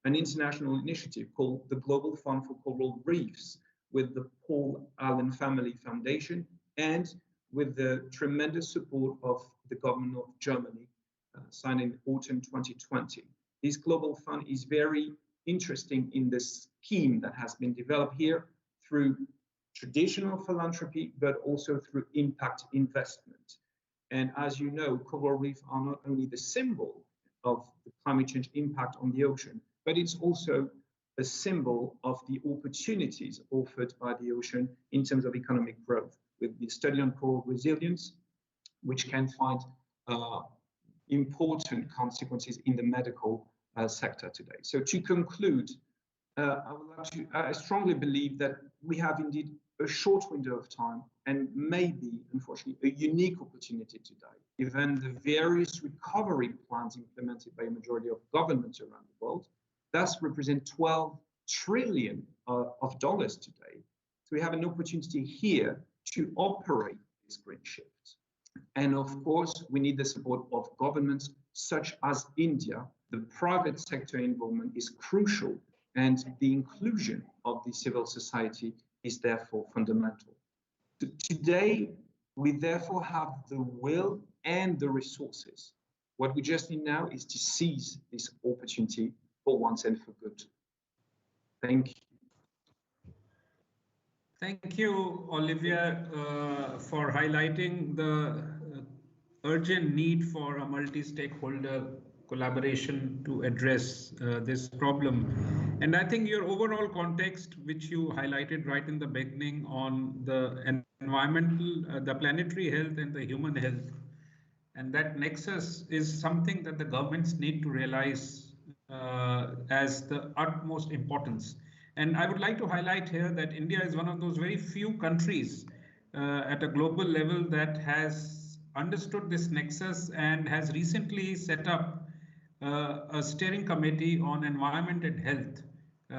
an international initiative called the Global Fund for Coral Reefs with the Paul Allen Family Foundation and with the tremendous support of the government of Germany, signed in autumn 2020. This global fund is very interesting in the scheme that has been developed here through traditional philanthropy, but also through impact investment. And as you know, coral reefs are not only the symbol of the climate change impact on the ocean, but it's also a symbol of the opportunities offered by the ocean in terms of economic growth, with the study on coral resilience, which can find important consequences in the medical sector today. So to conclude, I strongly believe that we have indeed a short window of time and maybe, unfortunately, a unique opportunity today, given the various recovery plans implemented by a majority of governments around the world, thus represent $12 trillion of dollars today. So we have an opportunity here to operate this green shift. And of course, we need the support of governments such as India. The private sector involvement is crucial, and the inclusion of the civil society is therefore fundamental. Today, we therefore have the will and the resources. What we just need now is to seize this opportunity for once and for good. Thank you. Thank you, Olivia, for highlighting the urgent need for a multi-stakeholder collaboration to address this problem. And I think your overall context, which you highlighted right in the beginning on the environmental, the planetary health and the human health, and that nexus is something that the governments need to realize as the utmost importance. And I would like to highlight here that India is one of those very few countries at a global level that has understood this nexus and has recently set up a steering committee on environment and health,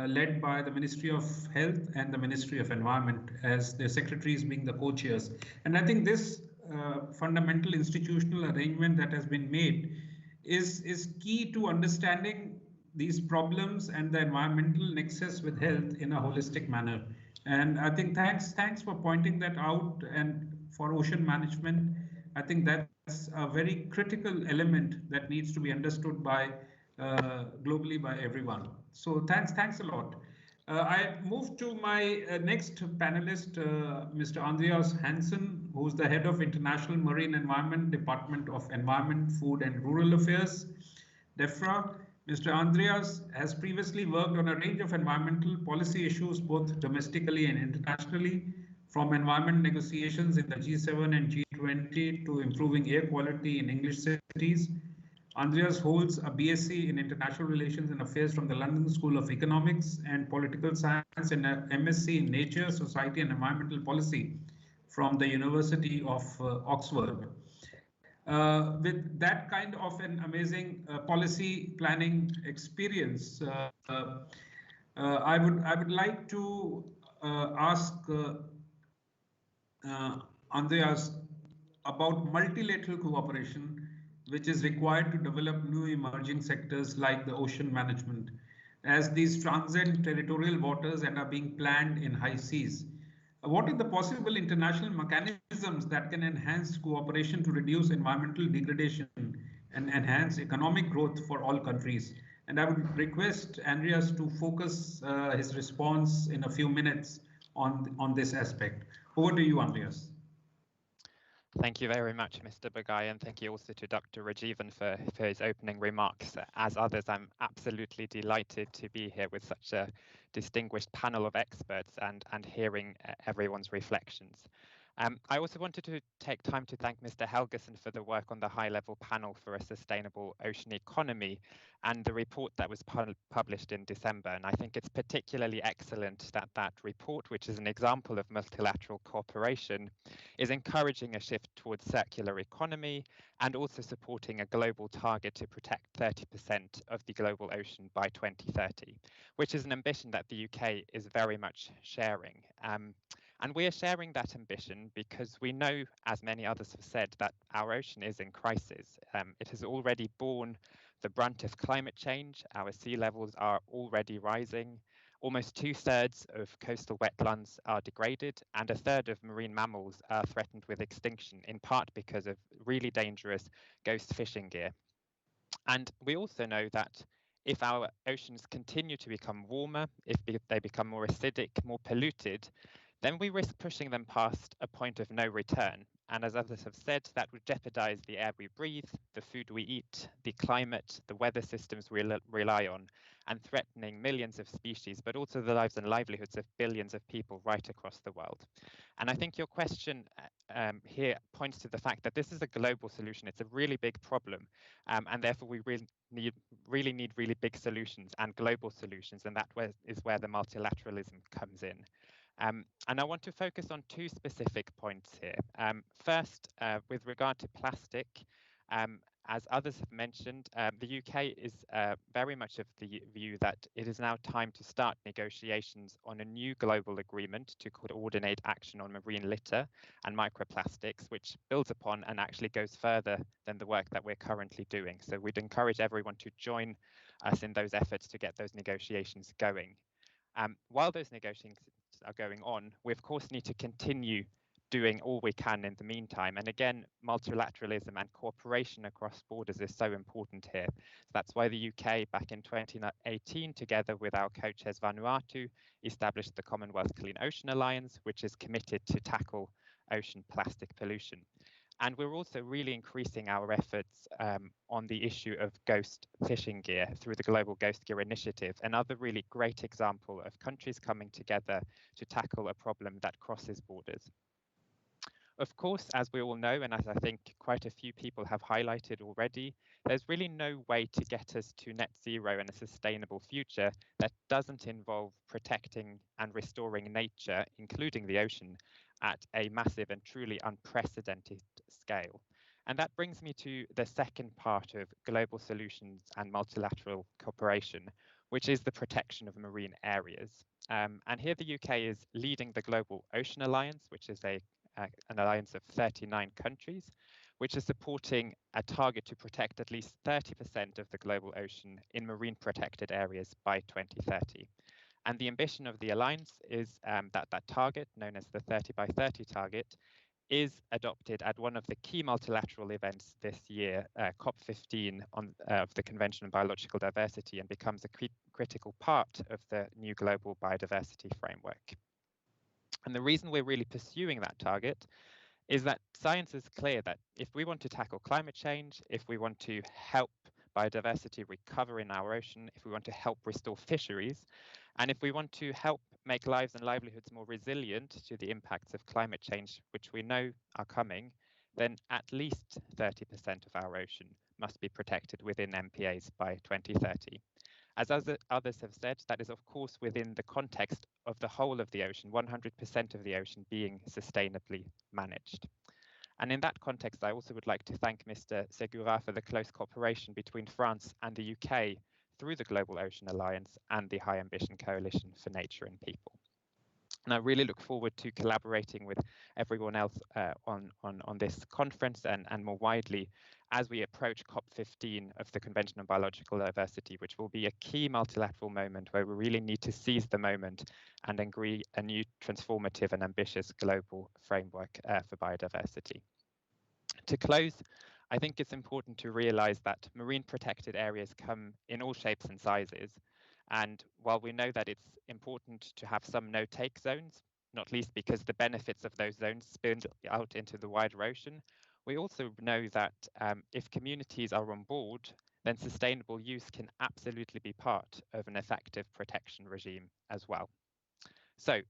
led by the Ministry of Health and the Ministry of Environment, as the secretaries being the co-chairs. And I think this fundamental institutional arrangement that has been made is key to understanding these problems and the environmental nexus with health in a holistic manner. And I think thanks for pointing that out. And for ocean management, I think that's a very critical element that needs to be understood by globally by everyone. So thanks a lot. I move to my next panelist, Mr. Andreas Hansen, who's the head of International Marine Environment, Department of Environment, Food and Rural Affairs, DEFRA. Mr. Andreas has previously worked on a range of environmental policy issues, both domestically and internationally, from environment negotiations in the G7 and G20 to improving air quality in English cities. Andreas holds a BSc in International Relations and Affairs from the London School of Economics and Political Science and an MSc in Nature, Society and Environmental Policy from the University of Oxford. With that kind of an amazing policy planning experience, I would like to ask Andreas about multilateral cooperation, which is required to develop new emerging sectors like the ocean management, as these transcend territorial waters and are being planned in high seas. What are the possible international mechanisms that can enhance cooperation to reduce environmental degradation and enhance economic growth for all countries? And I would request Andreas to focus his response in a few minutes on this aspect. Over to you, Andreas. Thank you very much, Mr. Bagai, and thank you also to Dr. Rajeevan for his opening remarks. As others, I'm absolutely delighted to be here with such a distinguished panel of experts and hearing everyone's reflections. I also wanted to take time to thank Mr. Helgesen for the work on the high-level panel for a sustainable ocean economy and the report that was published in December. And I think it's particularly excellent that that report, which is an example of multilateral cooperation, is encouraging a shift towards circular economy and also supporting a global target to protect 30% of the global ocean by 2030, which is an ambition that the UK is very much sharing. And we are sharing that ambition because we know, as many others have said, that our ocean is in crisis. It has already borne the brunt of climate change. Our sea levels are already rising. Almost 2/3 of coastal wetlands are degraded, and 1/3 of marine mammals are threatened with extinction, in part because of really dangerous ghost fishing gear. And we also know that if our oceans continue to become warmer, if they become more acidic, more polluted, then we risk pushing them past a point of no return. And as others have said, that would jeopardize the air we breathe, the food we eat, the climate, the weather systems we rely on, and threatening millions of species, but also the lives and livelihoods of billions of people right across the world. And I think your question here points to the fact that this is a global solution. It's a really big problem, and therefore we really need really big solutions and global solutions, and that is where the multilateralism comes in. And I want to focus on two specific points here. First, with regard to plastic, as others have mentioned, the UK is very much of the view that it is now time to start negotiations on a new global agreement to coordinate action on marine litter and microplastics, which builds upon and actually goes further than the work that we're currently doing. So we'd encourage everyone to join us in those efforts to get those negotiations going. While those negotiations are going on, we of course need to continue doing all we can in the meantime. And again, multilateralism and cooperation across borders is so important here. So that's why the UK back in 2018, together with our co-chairs Vanuatu, established the Commonwealth Clean Ocean Alliance, which is committed to tackle ocean plastic pollution. And we're also really increasing our efforts on the issue of ghost fishing gear through the Global Ghost Gear Initiative, another really great example of countries coming together to tackle a problem that crosses borders. Of course, as we all know, and as I think quite a few people have highlighted already, there's really no way to get us to net zero and a sustainable future that doesn't involve protecting and restoring nature, including the ocean, at a massive and truly unprecedented scale. And that brings me to the second part of global solutions and multilateral cooperation, which is the protection of marine areas. And here the UK is leading the Global Ocean Alliance, which is an alliance of 39 countries, which is supporting a target to protect at least 30% of the global ocean in marine protected areas by 2030. And the ambition of the alliance is that target, known as the 30 by 30 target, is adopted at one of the key multilateral events this year, COP15 of the Convention on Biological Diversity, and becomes a critical part of the new global biodiversity framework. And the reason we're really pursuing that target is that science is clear that if we want to tackle climate change, if we want to help biodiversity recover in our ocean, if we want to help restore fisheries, and if we want to help make lives and livelihoods more resilient to the impacts of climate change, which we know are coming, then at least 30% of our ocean must be protected within MPAs by 2030. As others have said, that is of course within the context of the whole of the ocean, 100% of the ocean being sustainably managed. And in that context, I also would like to thank Mr. Segura for the close cooperation between France and the UK through the Global Ocean Alliance and the High Ambition Coalition for Nature and People. And I really look forward to collaborating with everyone else on this conference and more widely as we approach COP15 of the Convention on Biological Diversity, which will be a key multilateral moment where we really need to seize the moment and agree a new transformative and ambitious global framework for biodiversity. To close, I think it's important to realize that marine protected areas come in all shapes and sizes. And while we know that it's important to have some no-take zones, not least because the benefits of those zones spill out into the wider ocean. We also know that if communities are on board, then sustainable use can absolutely be part of an effective protection regime as well. So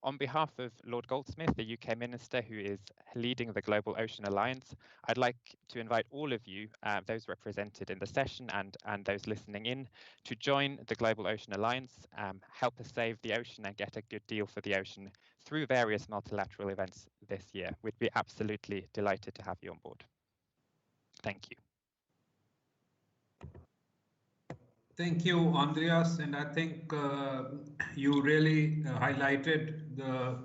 on behalf of Lord Goldsmith, the UK Minister who is leading the Global Ocean Alliance, I'd like to invite all of you, those represented in the session and those listening in, to join the Global Ocean Alliance, help us save the ocean and get a good deal for the ocean through various multilateral events this year. We'd be absolutely delighted to have you on board. Thank you. Thank you, Andreas. And I think you really highlighted the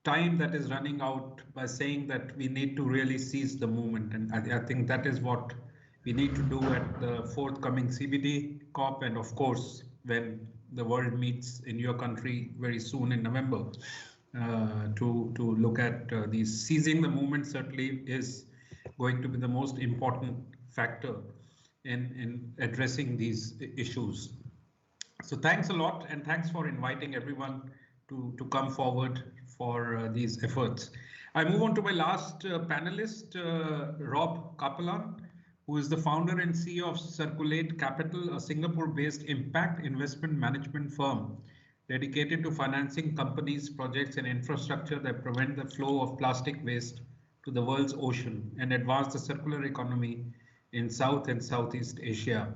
time that is running out by saying that we need to really seize the moment. And I think that is what we need to do at the forthcoming CBD COP. And of course, when the world meets in your country very soon in November, to look at these seizing the moment certainly is going to be the most important factor in addressing these issues. So thanks a lot, and thanks for inviting everyone to come forward for these efforts. I move on to my last panelist, Rob Kapalan, who is the founder and CEO of Circulate Capital, a Singapore-based impact investment management firm dedicated to financing companies, projects and infrastructure that prevent the flow of plastic waste to the world's ocean and advance the circular economy in South and Southeast Asia.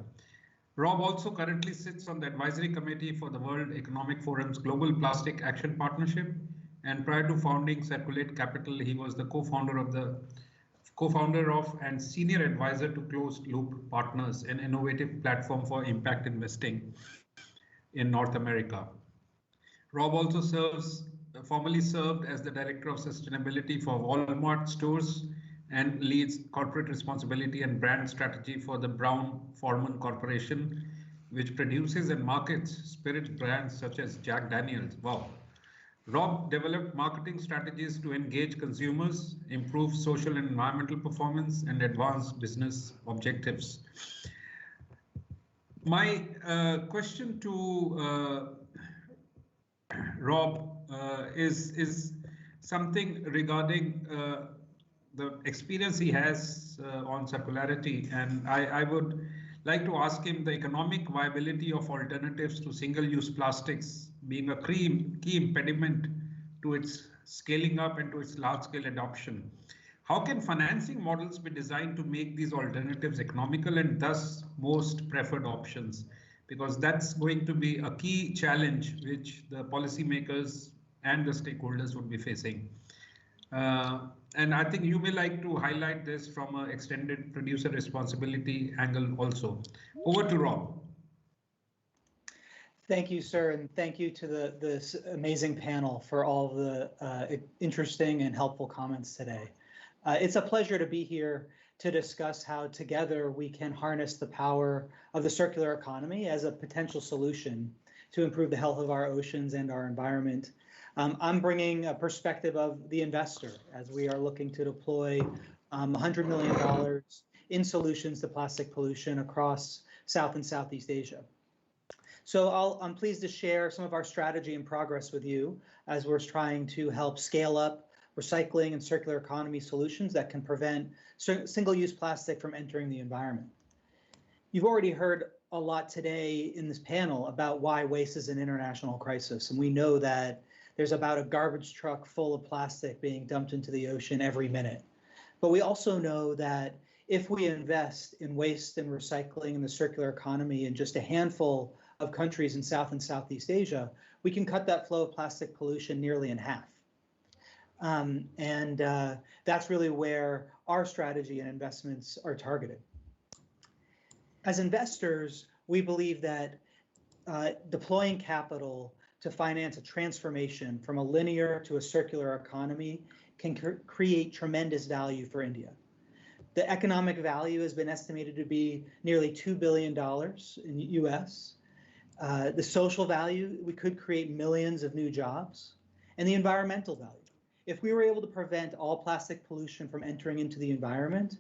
Rob also currently sits on the advisory committee for the World Economic Forum's Global Plastic Action Partnership. And prior to founding Circulate Capital, he was the co-founder of and senior advisor to Closed Loop Partners, an innovative platform for impact investing in North America. Rob also formerly served as the director of sustainability for Walmart stores and leads corporate responsibility and brand strategy for the Brown-Forman Corporation, which produces and markets spirits brands such as Jack Daniels. Wow. Rob developed marketing strategies to engage consumers, improve social and environmental performance, and advance business objectives. My question to Rob is something regarding the experience he has on circularity, and I would like to ask him the economic viability of alternatives to single-use plastics being a key impediment to its scaling up and to its large-scale adoption. How can financing models be designed to make these alternatives economical and thus most preferred options? Because that's going to be a key challenge which the policymakers and the stakeholders would be facing. And I think you may like to highlight this from an extended producer responsibility angle also. Over to Rob. Thank you, sir, and thank you to this amazing panel for all the interesting and helpful comments today. It's a pleasure to be here to discuss how together we can harness the power of the circular economy as a potential solution to improve the health of our oceans and our environment. I'm bringing a perspective of the investor as we are looking to deploy $100 million in solutions to plastic pollution across South and Southeast Asia. So I'm pleased to share some of our strategy and progress with you as we're trying to help scale up recycling and circular economy solutions that can prevent single-use plastic from entering the environment. You've already heard a lot today in this panel about why waste is an international crisis, and we know that there's about a garbage truck full of plastic being dumped into the ocean every minute. But we also know that if we invest in waste and recycling in the circular economy in just a handful of countries in South and Southeast Asia, we can cut that flow of plastic pollution nearly in half. That's really where our strategy and investments are targeted. As investors, we believe that deploying capital to finance a transformation from a linear to a circular economy can create tremendous value for India. The economic value has been estimated to be nearly $2 billion in the US. The social value, we could create millions of new jobs, and the environmental value. If we were able to prevent all plastic pollution from entering into the environment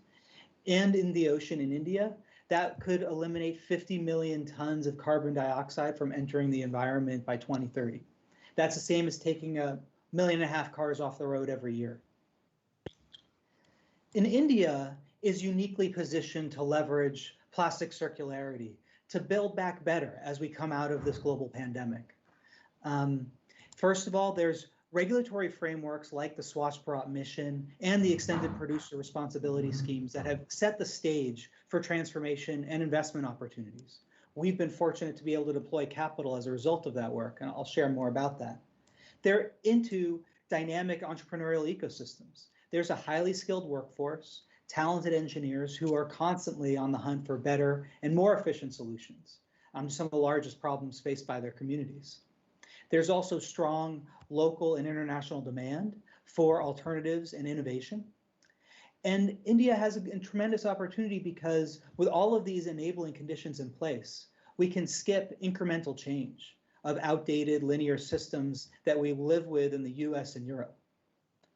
and in the ocean in India, that could eliminate 50 million tons of carbon dioxide from entering the environment by 2030. That's the same as taking 1.5 million cars off the road every year. In India is uniquely positioned to leverage plastic circularity to build back better as we come out of this global pandemic. First of all, there's regulatory frameworks like the Swachh Bharat mission and the extended producer responsibility schemes that have set the stage for transformation and investment opportunities. We've been fortunate to be able to deploy capital as a result of that work, and I'll share more about that. They're into dynamic entrepreneurial ecosystems. There's a highly skilled workforce, talented engineers who are constantly on the hunt for better and more efficient solutions to some of the largest problems faced by their communities. There's also strong local and international demand for alternatives and innovation. And India has a tremendous opportunity because with all of these enabling conditions in place, we can skip incremental change of outdated linear systems that we live with in the US and Europe,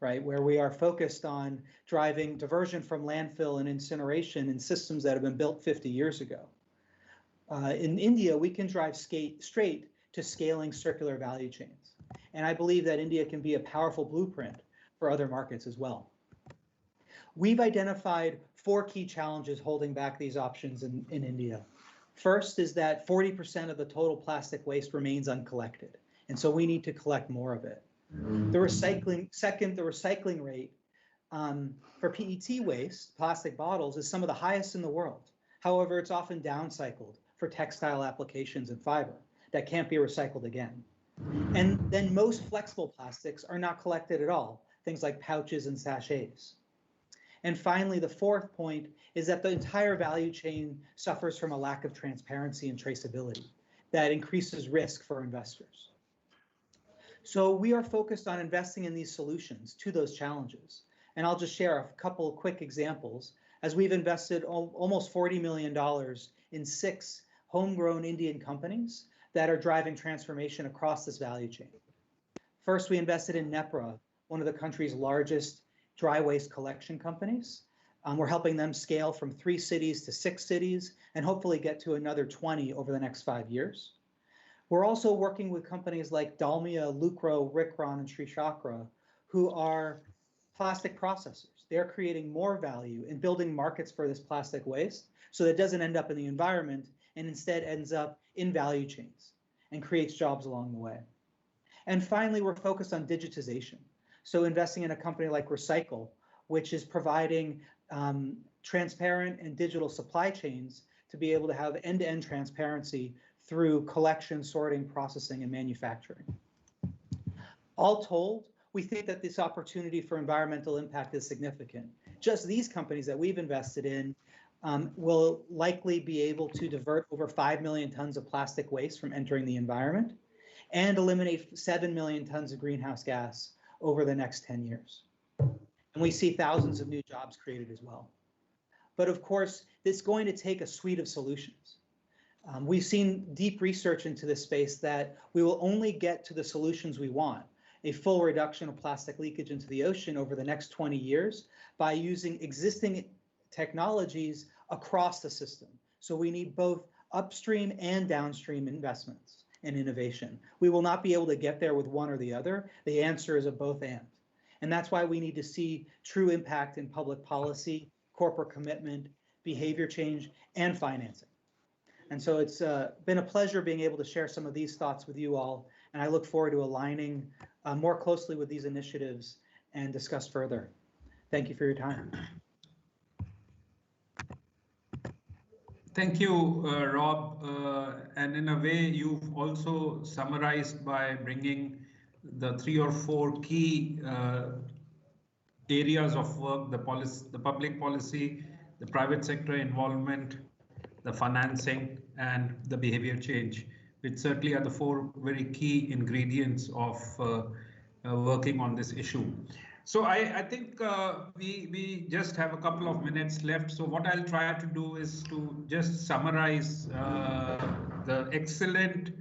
right? Where we are focused on driving diversion from landfill and incineration in systems that have been built 50 years ago. In India, we can drive straight to scaling circular value chains. And I believe that India can be a powerful blueprint for other markets as well. We've identified 4 key challenges holding back these options in India. First is that 40% of the total plastic waste remains uncollected. And so we need to collect more of it. The recycling rate for PET waste, plastic bottles, is some of the highest in the world. However, it's often downcycled for textile applications and fiber that can't be recycled again. And then most flexible plastics are not collected at all, things like pouches and sachets. And finally, the 4th point is that the entire value chain suffers from a lack of transparency and traceability that increases risk for investors. So we are focused on investing in these solutions to those challenges. And I'll just share a couple of quick examples, as we've invested almost $40 million in 6 homegrown Indian companies that are driving transformation across this value chain. First, we invested in Nepra, one of the country's largest dry waste collection companies. We're helping them scale from 3 cities to 6 cities and hopefully get to another 20 over the next 5 years. We're also working with companies like Dalmia, Lucro, Rikron, and Sri Chakra, who are plastic processors. They're creating more value in building markets for this plastic waste so that it doesn't end up in the environment and instead ends up in value chains and creates jobs along the way. And finally, we're focused on digitization. So investing in a company like Recycle, which is providing transparent and digital supply chains to be able to have end-to-end transparency through collection, sorting, processing, and manufacturing. All told, we think that this opportunity for environmental impact is significant. Just these companies that we've invested in will likely be able to divert over 5 million tons of plastic waste from entering the environment and eliminate 7 million tons of greenhouse gas over the next 10 years. And we see thousands of new jobs created as well. But of course, it's going to take a suite of solutions. We've seen deep research into this space that we will only get to the solutions we want, a full reduction of plastic leakage into the ocean over the next 20 years by using existing technologies across the system. So we need both upstream and downstream investments and innovation. We will not be able to get there with one or the other. The answer is a both and. And that's why we need to see true impact in public policy, corporate commitment, behavior change, and financing. And so it's been a pleasure being able to share some of these thoughts with you all. And I look forward to aligning more closely with these initiatives and discuss further. Thank you for your time. Thank you, Rob. And in a way, you've also summarized by bringing the 3 or 4 key areas of work: the public policy, the private sector involvement, the financing, and the behavior change, which certainly are the 4 very key ingredients of working on this issue. So I think we just have a couple of minutes left. So what I'll try to do is to just summarize the excellent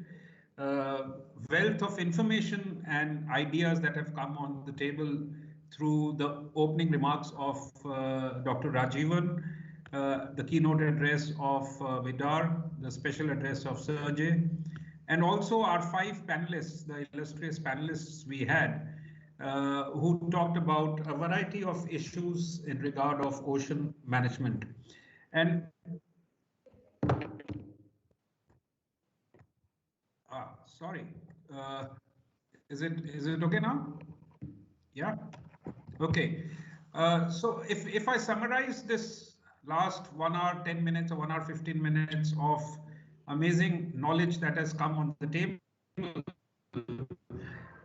wealth of information and ideas that have come on the table through the opening remarks of Dr. Rajeevan, the keynote address of Vidar, the special address of Sergey, And also our 5 panelists, the illustrious panelists we had, who talked about a variety of issues in regard of ocean management. And sorry, is it okay now? Yeah. Okay. So if I summarize this last 1 hour, 10 minutes or 1 hour, 15 minutes of amazing knowledge that has come on the table,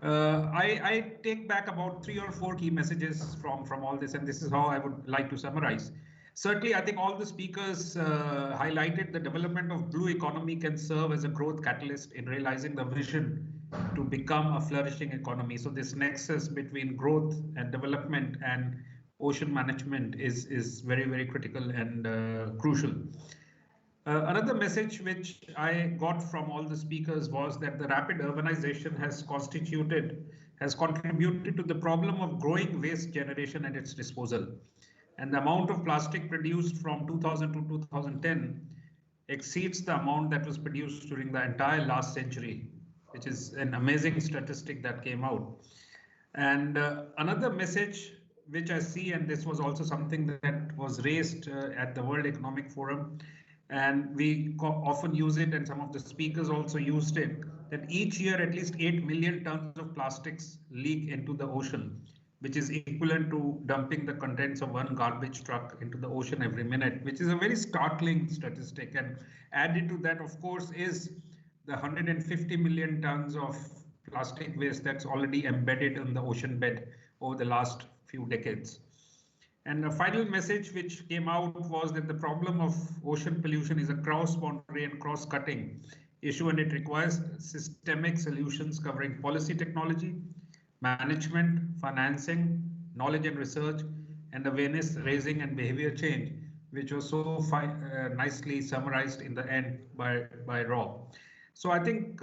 I take back about 3 or 4 key messages from all this, and this is how I would like to summarize. Certainly, I think all the speakers highlighted the development of blue economy can serve as a growth catalyst in realizing the vision to become a flourishing economy. So this nexus between growth and development and ocean management is very, very critical and crucial. Another message which I got from all the speakers was that the rapid urbanization has contributed to the problem of growing waste generation and its disposal. And the amount of plastic produced from 2000 to 2010 exceeds the amount that was produced during the entire last century, which is an amazing statistic that came out. And another message which I see, and this was also something that was raised at the World Economic Forum, and we often use it, and some of the speakers also used it, that each year at least 8 million tons of plastics leak into the ocean, which is equivalent to dumping the contents of 1 garbage truck into the ocean every minute, which is a very startling statistic. And added to that, of course, is the 150 million tons of plastic waste that's already embedded in the ocean bed over the last few decades. And the final message which came out was that the problem of ocean pollution is a cross-boundary and cross-cutting issue, and it requires systemic solutions covering policy technology, management, financing, knowledge and research, and awareness raising and behavior change, which was so nicely summarized in the end by Rob. So I think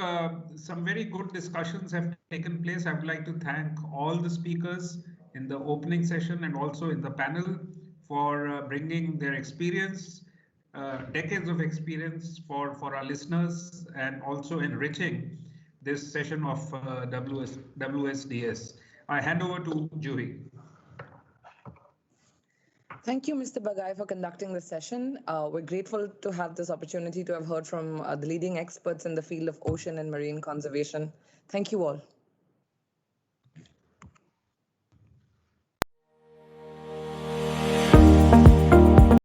some very good discussions have taken place. I would like to thank all the speakers in the opening session and also in the panel for bringing their experience, decades of experience for our listeners, and also enriching this session of WSDS. I hand over to Juhi. Thank you, Mr. Bagai, for conducting this session. We're grateful to have this opportunity to have heard from the leading experts in the field of ocean and marine conservation. Thank you all.